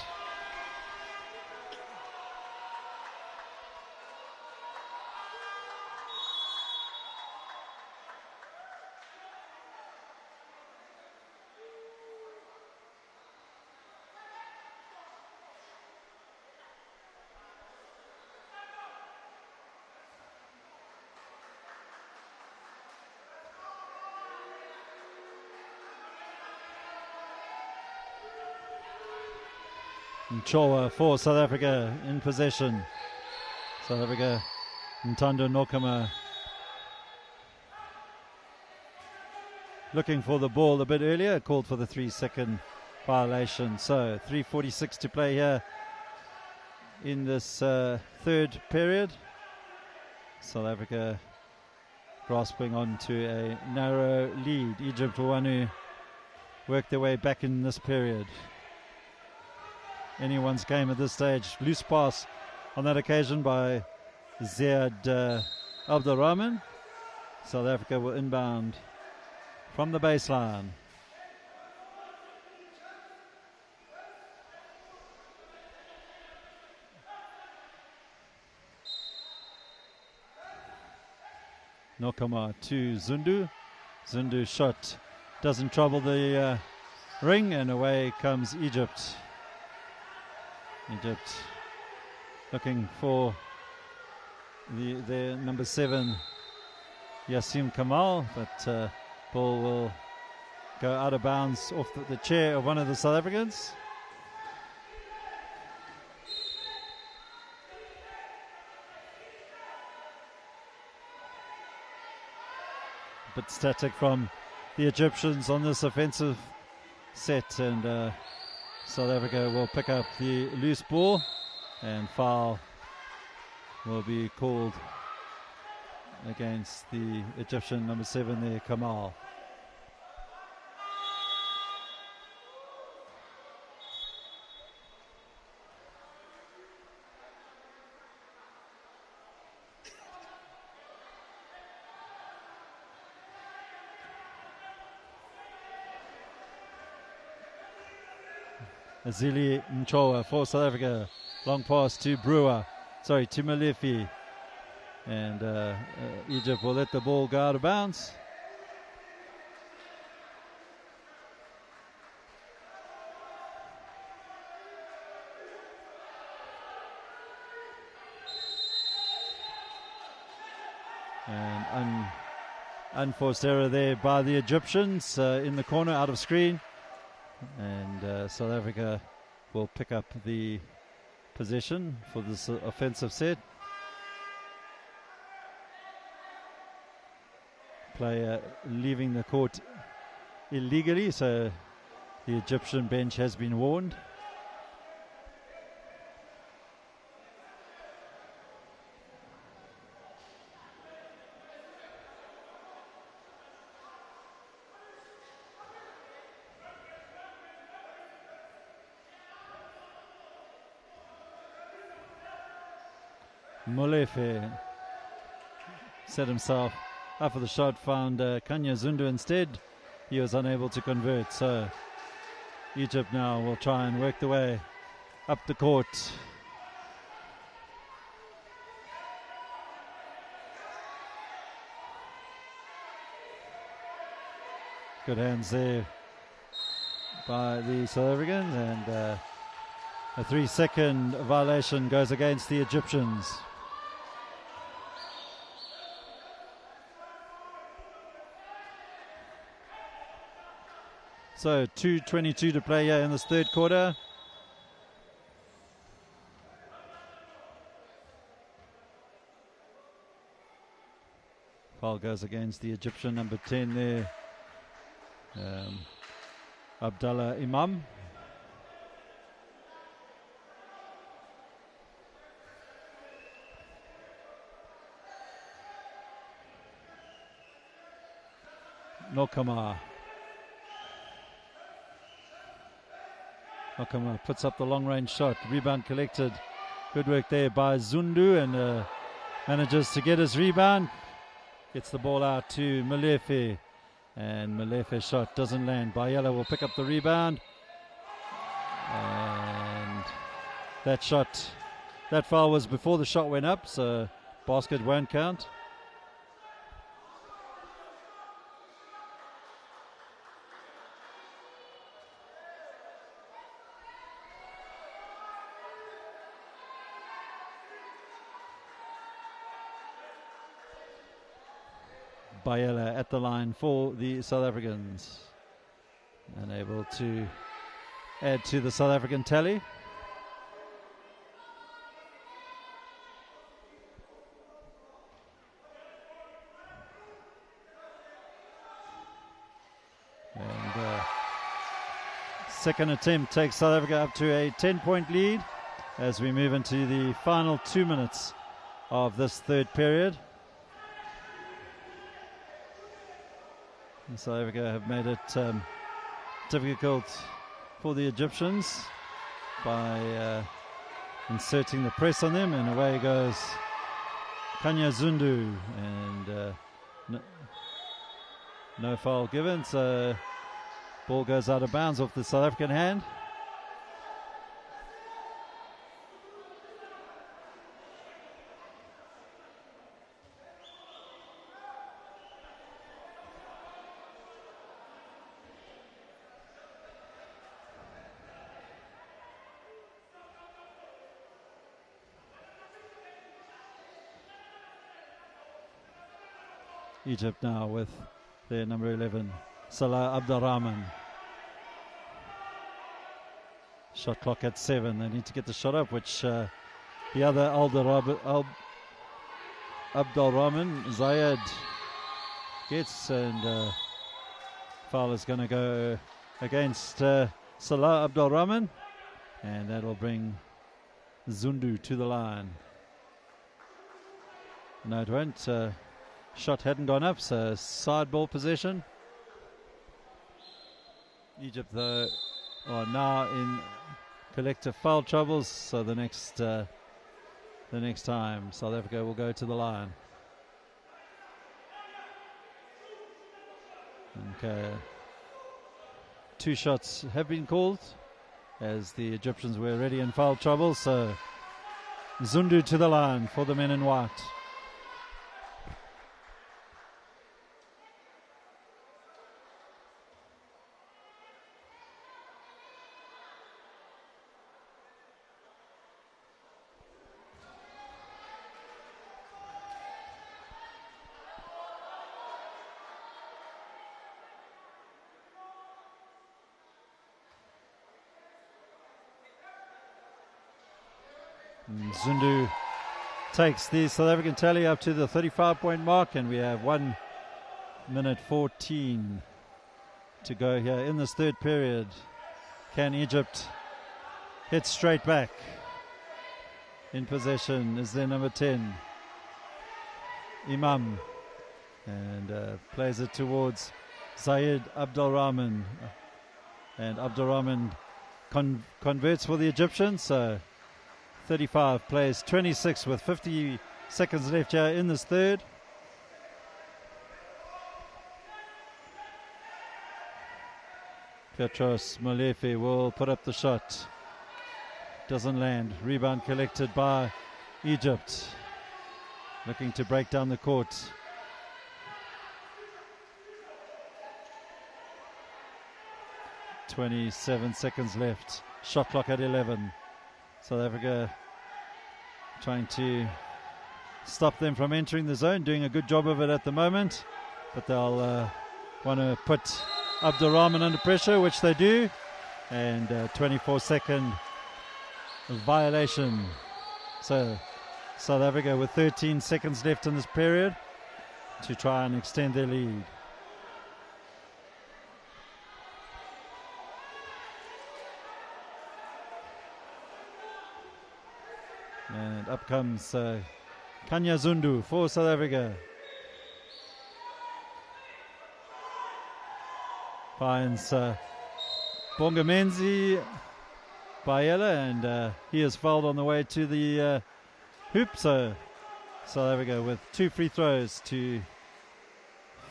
Choa for South Africa in possession. South Africa, Ntando Nokama looking for the ball a bit earlier, called for the 3-second violation. So 3:46 to play here in this third period. South Africa grasping onto a narrow lead. Egypt will want to work their way back in this period. Anyone's game at this stage. Loose pass on that occasion by Ziad Abdulrahman. South Africa will inbound from the baseline. Nokama to Zundu. Zundu shot doesn't trouble the ring, and away comes Egypt. Egypt looking for their number 7, Yassim Kamal, but ball will go out of bounds off the chair of one of the South Africans. A bit static from the Egyptians on this offensive set, and South Africa will pick up the loose ball, and foul will be called against the Egyptian number 7 there, Kamal. Azili Mchoa for South Africa. Long pass to to Malefi. And Egypt will let the ball go out of bounds. And unforced error there by the Egyptians in the corner, out of screen. And South Africa will pick up the possession for this offensive set. Player leaving the court illegally, so the Egyptian bench has been warned. Molefe set himself up for the shot, found Kanya Zundu instead. He was unable to convert, so Egypt now will try and work the way up the court. Good hands there by the South Africans, and a 3-second violation goes against the Egyptians. So 2:22 to play here in this third quarter. foul goes against the Egyptian number 10 there, Abdallah Imam. Nokama puts up the long-range shot. Rebound collected. Good work there by Zundu, and manages to get his rebound. Gets the ball out to Malefe, and Malefe's shot doesn't land. Bayela will pick up the rebound, and that foul was before the shot went up, so basket won't count. Bayela at the line for the South Africans, unable to add to the South African tally. And second attempt takes South Africa up to a 10-point lead as we move into the final 2 minutes of this third period. And South Africa have made it difficult for the Egyptians by inserting the press on them, and away goes Kanya Zundu, and no foul given, so ball goes out of bounds off the South African hand. Egypt now with their number 11, Salah Abdurrahman. Shot clock at 7. They need to get the shot up, which the other Abdurrahman, Zayed, gets, and foul is going to go against Salah Abdurrahman, and that'll bring Zundu to the line. No, it won't. Shot hadn't gone up, so side ball possession. Egypt, though, are now in collective foul troubles, so the next time South Africa will go to the line. Okay. 2 shots have been called as the Egyptians were already in foul trouble, so Zundu to the line for the men in white. Zundu takes the South African tally up to the 35-point mark, and we have 1 minute 14 to go here in this third period. Can Egypt hit straight back? In possession is their number 10, Imam, and plays it towards Zayed Abdulrahman, and Abdulrahman converts for the Egyptians, so 35 plays 26 with 50 seconds left here in this third. Petros Molefe will put up the shot. Doesn't land. Rebound collected by Egypt. Looking to break down the court. .27 seconds left. Shot clock at 11. South Africa trying to stop them from entering the zone, doing a good job of it at the moment, but they'll want to put Abdurrahman under pressure, which they do, and 24-second violation. So South Africa with 13 seconds left in this period to try and extend their lead. And up comes Kanya Zundu for South Africa. Finds Bongamenzi Bayela, and he is fouled on the way to the hoop. So South Africa with 2 free throws to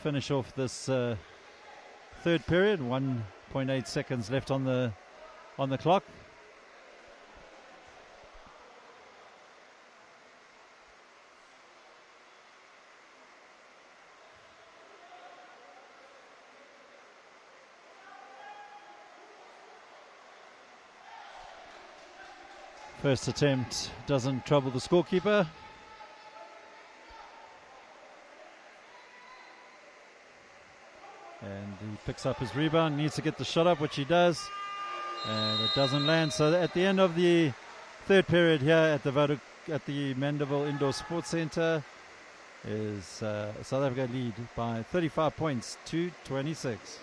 finish off this third period. 1.8 seconds left on the clock. First attempt doesn't trouble the scorekeeper. And he picks up his rebound, needs to get the shot up, which he does. And it doesn't land. So at the end of the third period here at the Mandeville Indoor Sports Centre is South Africa lead by 35 points to 26.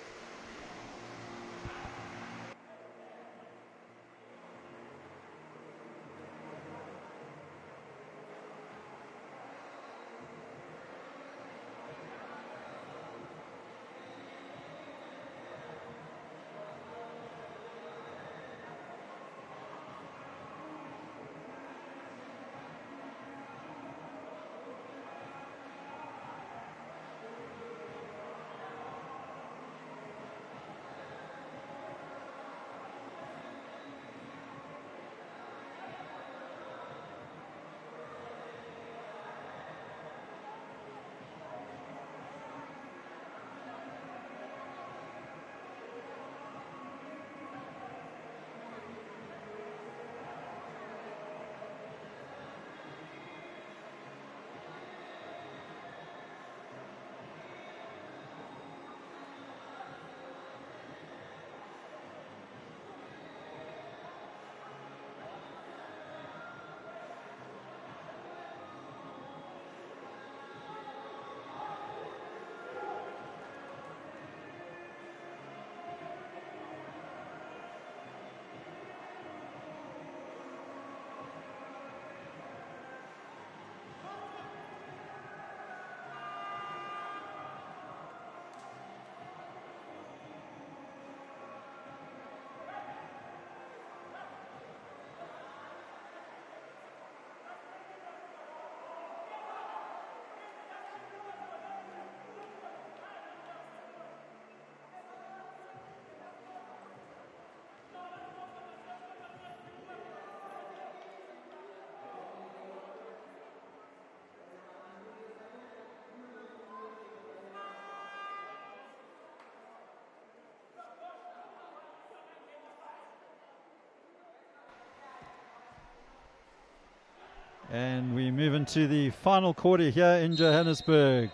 And we move into the final quarter here in Johannesburg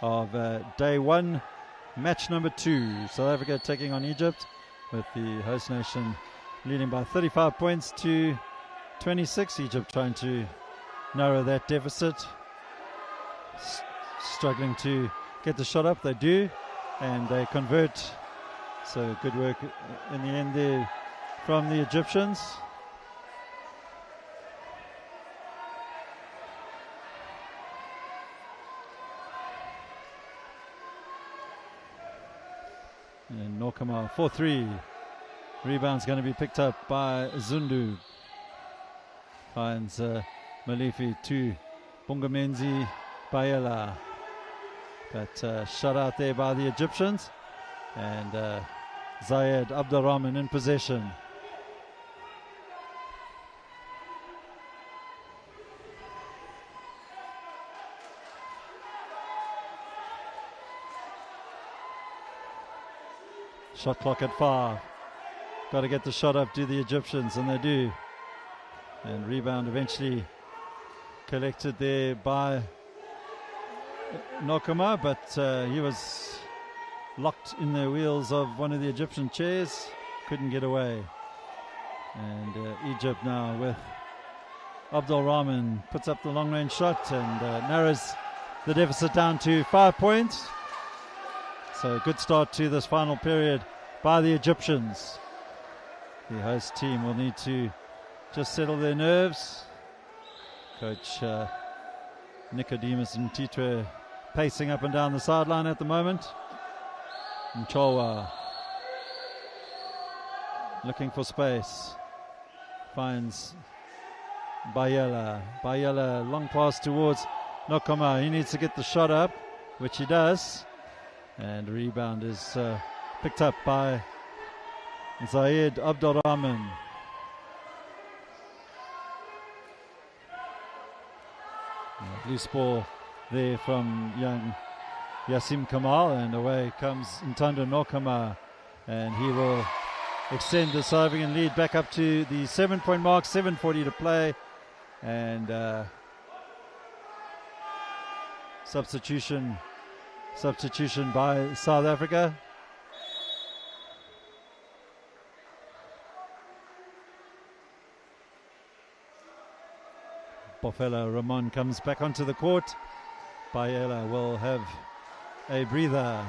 of day 1, match number 2. South Africa taking on Egypt, with the host nation leading by 35 points to 26. Egypt trying to narrow that deficit. Struggling to get the shot up. They do, and they convert. So good work in the end there from the Egyptians. And Nokama 4-3. Rebound's going to be picked up by Zundu. Finds Malifi to Bongamenzi Bayela. But shut out there by the Egyptians. And Zayed Abdurrahman in possession. Shot clock at 5. Got to get the shot up to the Egyptians, and they do. And rebound eventually collected there by Nokama, but he was locked in the wheels of one of the Egyptian chairs. Couldn't get away. And Egypt now with Abdul Rahman puts up the long range shot and narrows the deficit down to 5 points. So a good start to this final period by the Egyptians. The host team will need to just settle their nerves. Coach Nicodemus Mtitwe pacing up and down the sideline at the moment. Mchowa looking for space. Finds Bayela. Bayela, long pass towards Nokoma. He needs to get the shot up, which he does. And rebound is picked up by Zayed Abdurrahman. Loose ball there from young Yassim Kamal, and away comes Ntando Nokama, and he will extend the South African lead back up to the 7-point mark. 7:40 to play, and substitution by South Africa. Bofelo Ramon comes back onto the court. Bayela will have a breather.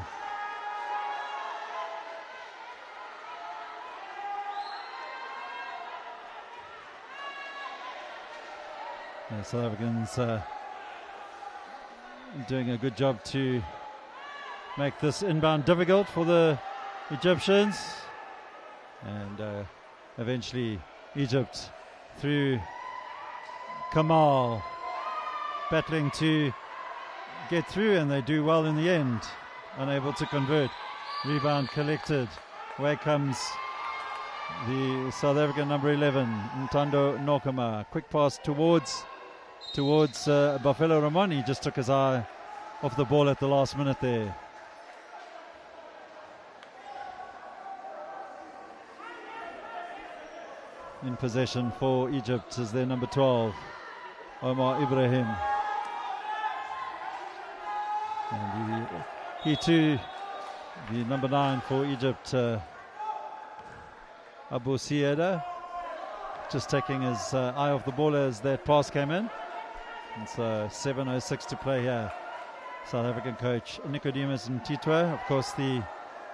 The South Africans doing a good job to make this inbound difficult for the Egyptians, and eventually Egypt through Kamal battling to get through, and they do well in the end, unable to convert. Rebound collected. Away comes the South African number 11, Ntando Nokama. Quick pass towards Bafelo Ramon. He just took his eye off the ball at the last minute there. In possession for Egypt is their number 12, Omar Ibrahim. And he too, the number 9 for Egypt, Abu Sieda, just taking his eye off the ball as that pass came in. And so 7:06 to play here. South African coach Nicodemus Mtitwe, of course,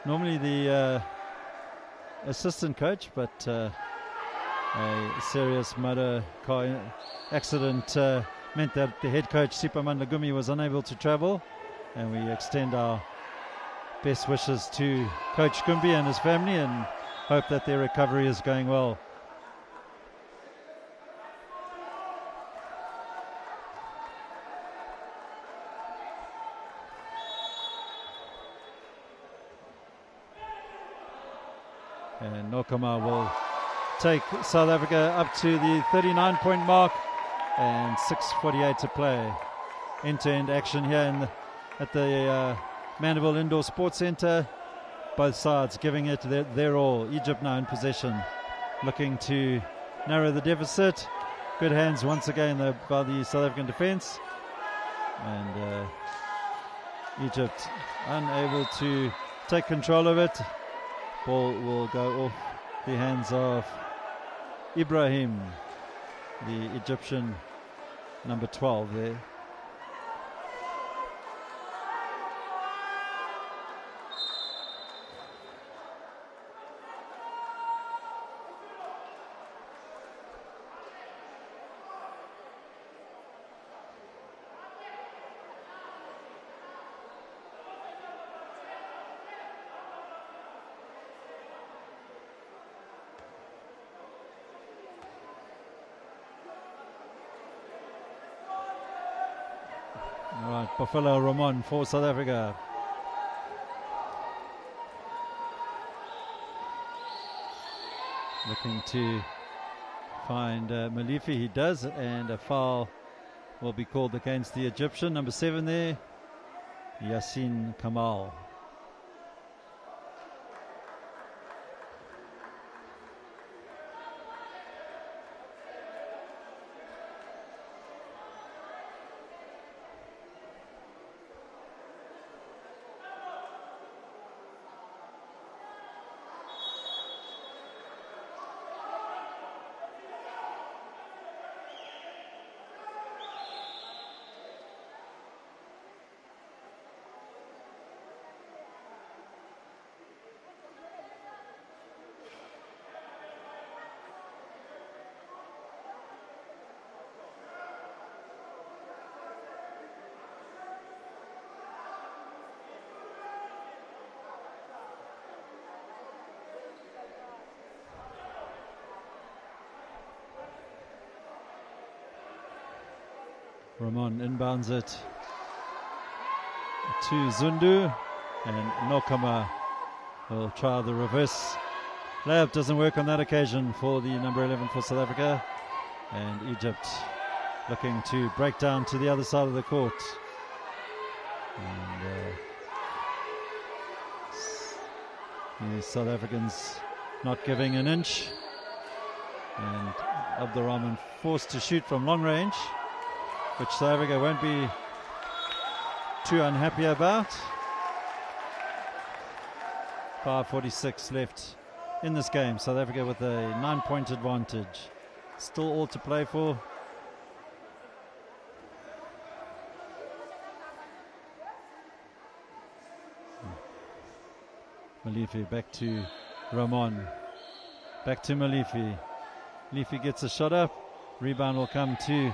normally the assistant coach, but a serious motor car accident meant that the head coach Sipaman Lagumi was unable to travel, and we extend our best wishes to Coach Gumbi and his family and hope that their recovery is going well. And Nokama will take South Africa up to the 39-point mark, and 6:48 to play. End-to-end action here at the Mandeville Indoor Sports Centre. Both sides giving it their all. Egypt now in possession, looking to narrow the deficit. Good hands once again by the South African defence, and Egypt unable to take control of it. Ball will go off the hands of Ibrahim, the Egyptian number 12 there. All right, Bafelo Ramon for South Africa. Looking to find Malifi. He does, and a foul will be called against the Egyptian. Number 7 there, Yassin Kamal. Ramon inbounds it to Zundu, and Nokama will try the reverse layup. Doesn't work on that occasion for the number 11 for South Africa, and Egypt looking to break down to the other side of the court. And the South Africans not giving an inch, and Abdurrahman forced to shoot from long range, which South Africa won't be too unhappy about. 5:46 left in this game. South Africa with a 9-point advantage. Still all to play for. Malifi back to Ramon. Back to Malifi. Malifi gets a shot up. Rebound will come to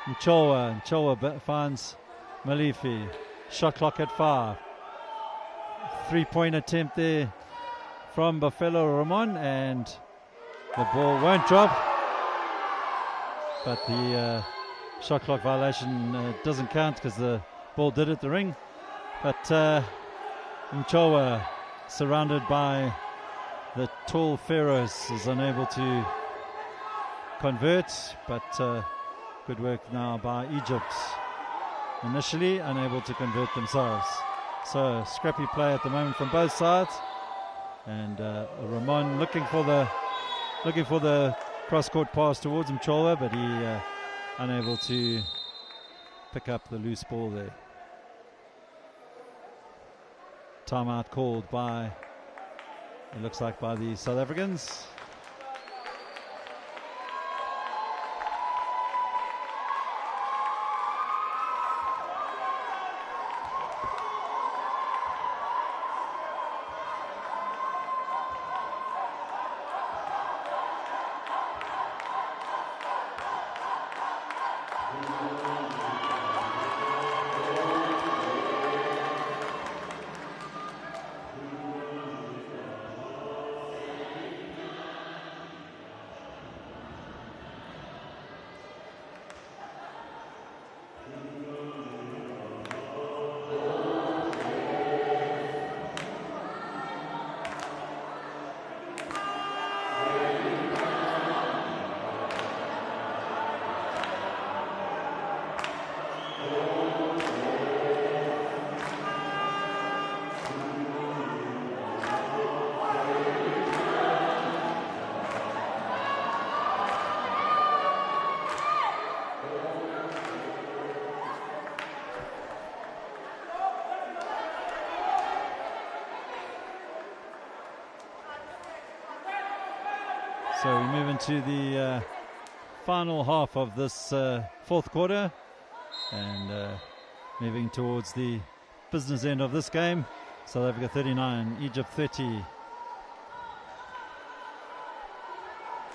Mchowa. Mchowa finds Malifi. Shot clock at 5. 3-point attempt there from Buffalo Ramon, and the ball won't drop. But the shot clock violation doesn't count because the ball did hit the ring. But Mchowa, surrounded by the tall Pharaohs, is unable to convert, but good work now by Egypt. Initially unable to convert themselves. So scrappy play at the moment from both sides, and Ramon looking for the cross-court pass towards Mchowa, but he unable to pick up the loose ball there. Timeout called by, it looks like, by the South Africans. So we move into the final half of this fourth quarter, and moving towards the business end of this game. South Africa 39, Egypt 30.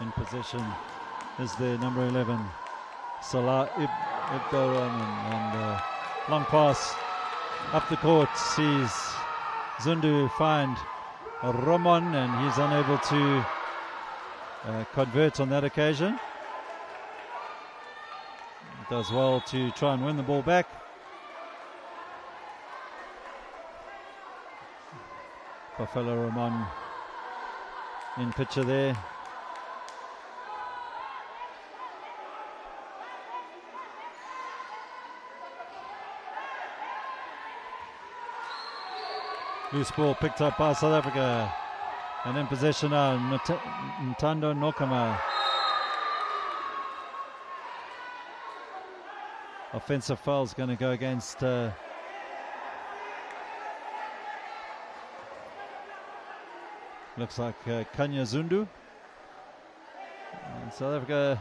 In possession is the number 11, Salah Ibdoraman, and long pass up the court sees Zundu find Ramon, and he's unable to convert on that occasion. Does well to try and win the ball back. Buffalo Ramon in picture there. Loose ball picked up by South Africa. And in possession now, Ntando Nokama. Offensive foul is going to go against looks like Kanya Zundu. And South Africa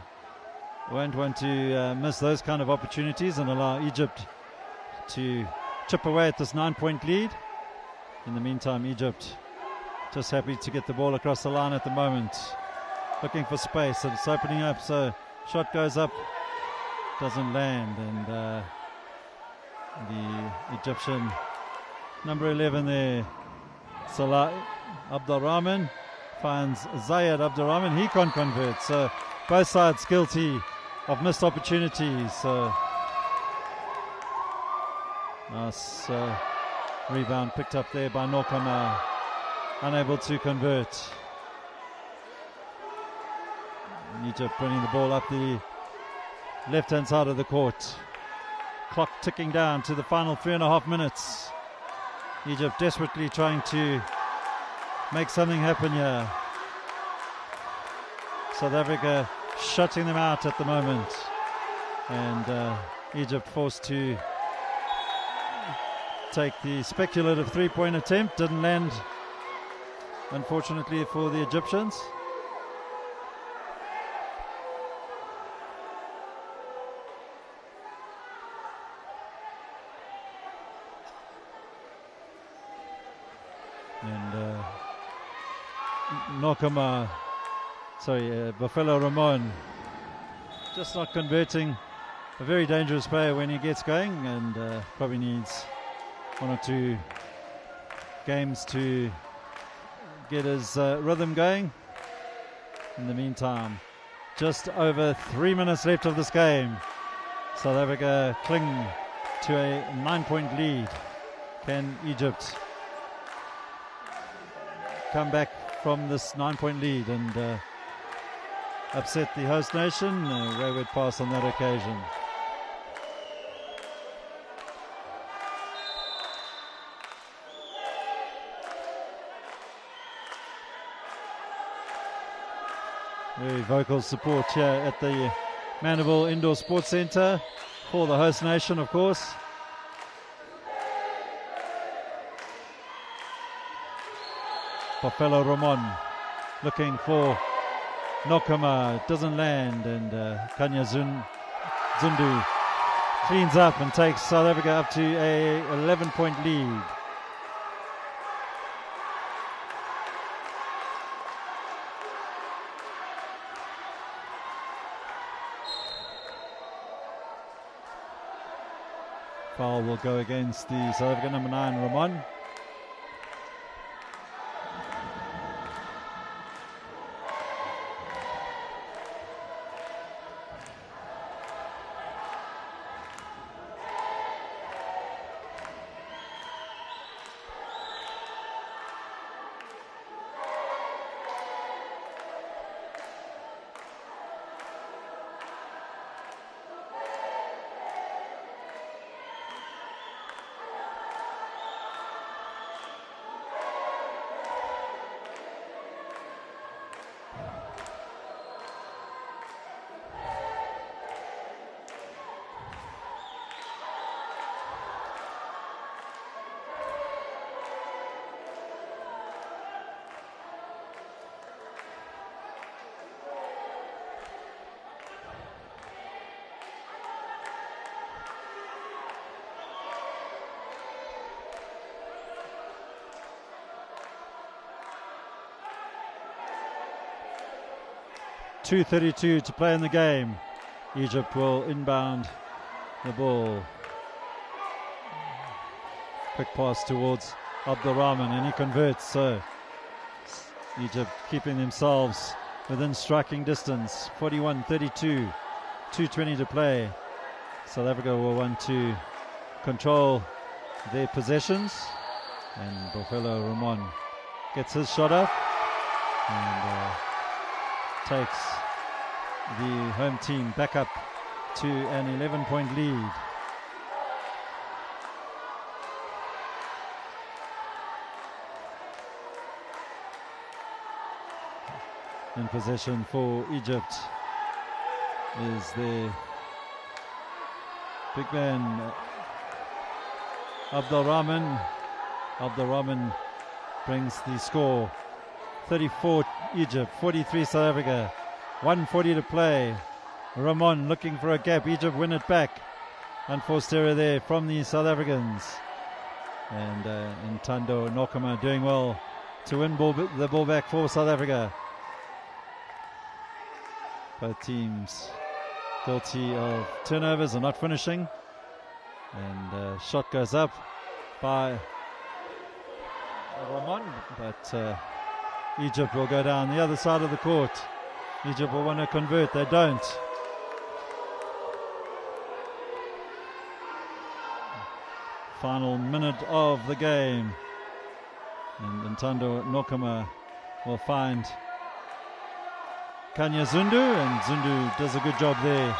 won't want to miss those kind of opportunities and allow Egypt to chip away at this 9-point lead. In the meantime, Egypt just happy to get the ball across the line at the moment. Looking for space, and it's opening up, so shot goes up, doesn't land, and the Egyptian number 11 there, Salah Abdurrahman, finds Zayed Abdurrahman. He can't convert, so both sides guilty of missed opportunities. So Nice rebound picked up there by Nokama, unable to convert. Egypt bringing the ball up the left-hand side of the court. Clock ticking down to the final 3.5 minutes. Egypt desperately trying to make something happen here. South Africa shutting them out at the moment, and Egypt forced to take the speculative three-point attempt. Didn't land, unfortunately, for the Egyptians. And Buffalo Ramon just not converting. A very dangerous player when he gets going, and probably needs 1 or 2 games to get his rhythm going. In the meantime, just over 3 minutes left of this game. South Africa cling to a 9-point lead. Can Egypt come back from this 9-point lead and upset the host nation? A wayward pass on that occasion. Very vocal support here at the Mandeville Indoor Sports Centre for the host nation, of course. Buffalo Ramon looking for Nokama, doesn't land, and Kanya Zundu cleans up and takes South Africa up to a 11-point lead. Foul will go against the South African number 9, Ramon. .2:32 to play in the game. Egypt will inbound the ball. Quick pass towards Abdul Rahman, and he converts. So Egypt keeping themselves within striking distance. 41-32, 2:20 to play. South Africa will want to control their possessions, and Buffalo Ramon gets his shot up and takes the home team back up to an 11-point lead. In possession for Egypt is the big man Abdul Rahman. Abdul Rahman brings the score. 34 Egypt, 43 South Africa, 1:40 to play. Ramon looking for a gap. Egypt win it back. Unforced error there from the South Africans. And Ntando Nokama doing well to win the ball back for South Africa. Both teams guilty of turnovers and not finishing. And shot goes up by Ramon, but Egypt will go down the other side of the court. Egypt will want to convert. They don't. Final minute of the game. And Ntando Nokama will find Kanya Zundu, and Zundu does a good job there.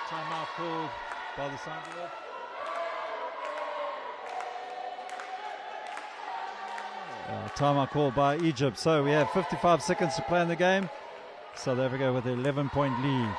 Timeout called by the sound of it. Timeout called by Egypt. So we have 55 seconds to play in the game. South Africa with an 11-point lead.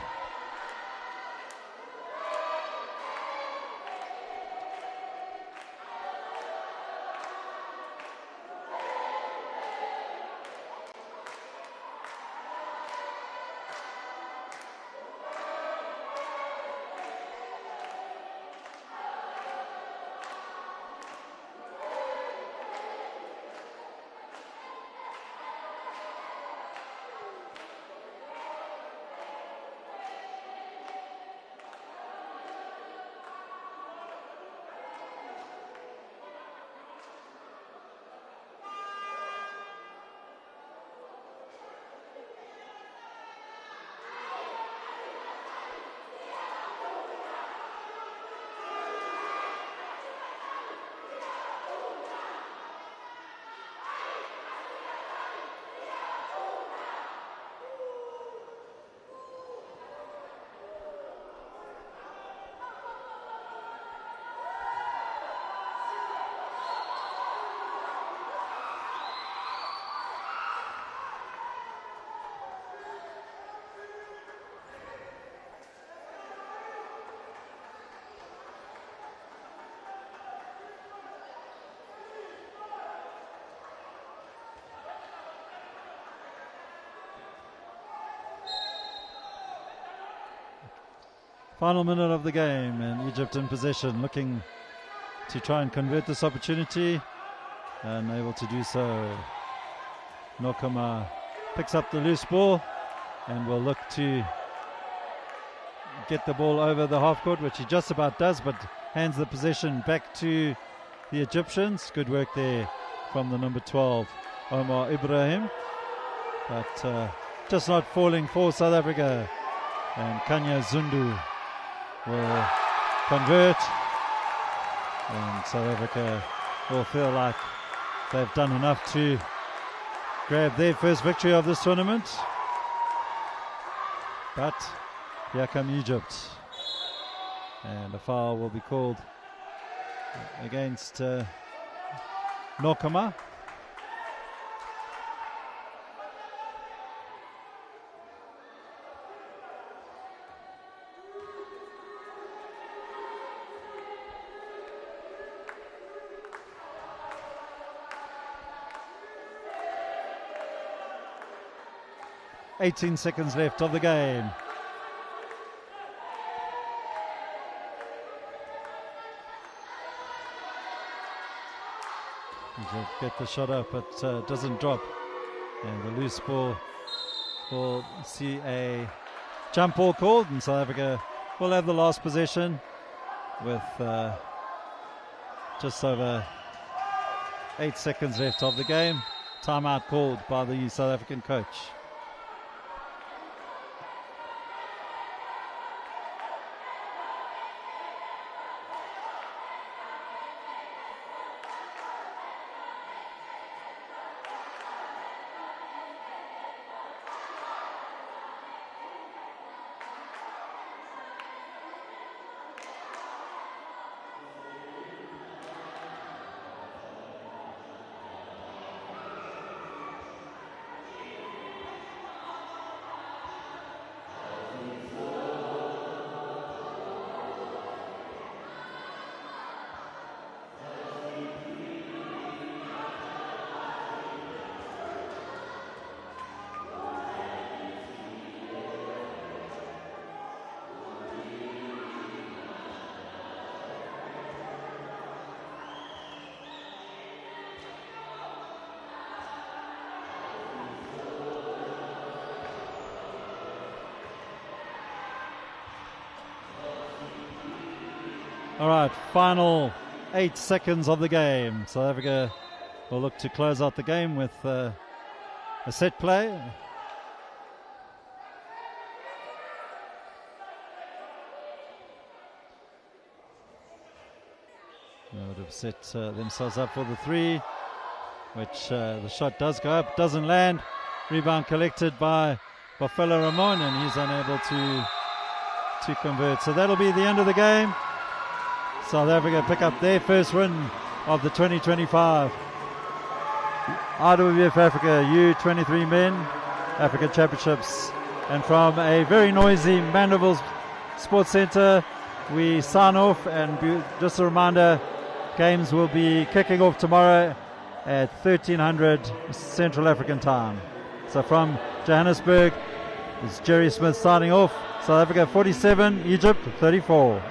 Final minute of the game, and Egypt in possession, looking to try and convert this opportunity, and able to do so. Nokama picks up the loose ball and will look to get the ball over the half court, which he just about does, but hands the possession back to the Egyptians. Good work there from the number 12, Omar Ibrahim, but just not falling for South Africa. And Kanya Zundu will convert, and South Africa will feel like they've done enough to grab their first victory of this tournament. But here come Egypt, and a foul will be called against Nokama. .18 seconds left of the game. Get the shot up, but doesn't drop. And the loose ball will see a jump ball called, and South Africa will have the last possession with just over 8 seconds left of the game. Timeout called by the South African coach. All right, final 8 seconds of the game. South Africa will look to close out the game with a set play. would have set themselves up for the 3, which the shot does go up, doesn't land. Rebound collected by Bafella Ramon, and he's unable to convert. So that'll be the end of the game. South Africa pick up their first win of the 2025 IWF Africa U23 Men Africa Championships. And from a very noisy Mandeville Sports Centre, we sign off, and just a reminder, games will be kicking off tomorrow at 1300 Central African time. So from Johannesburg, it's Jerry Smith signing off. South Africa 47, Egypt 34.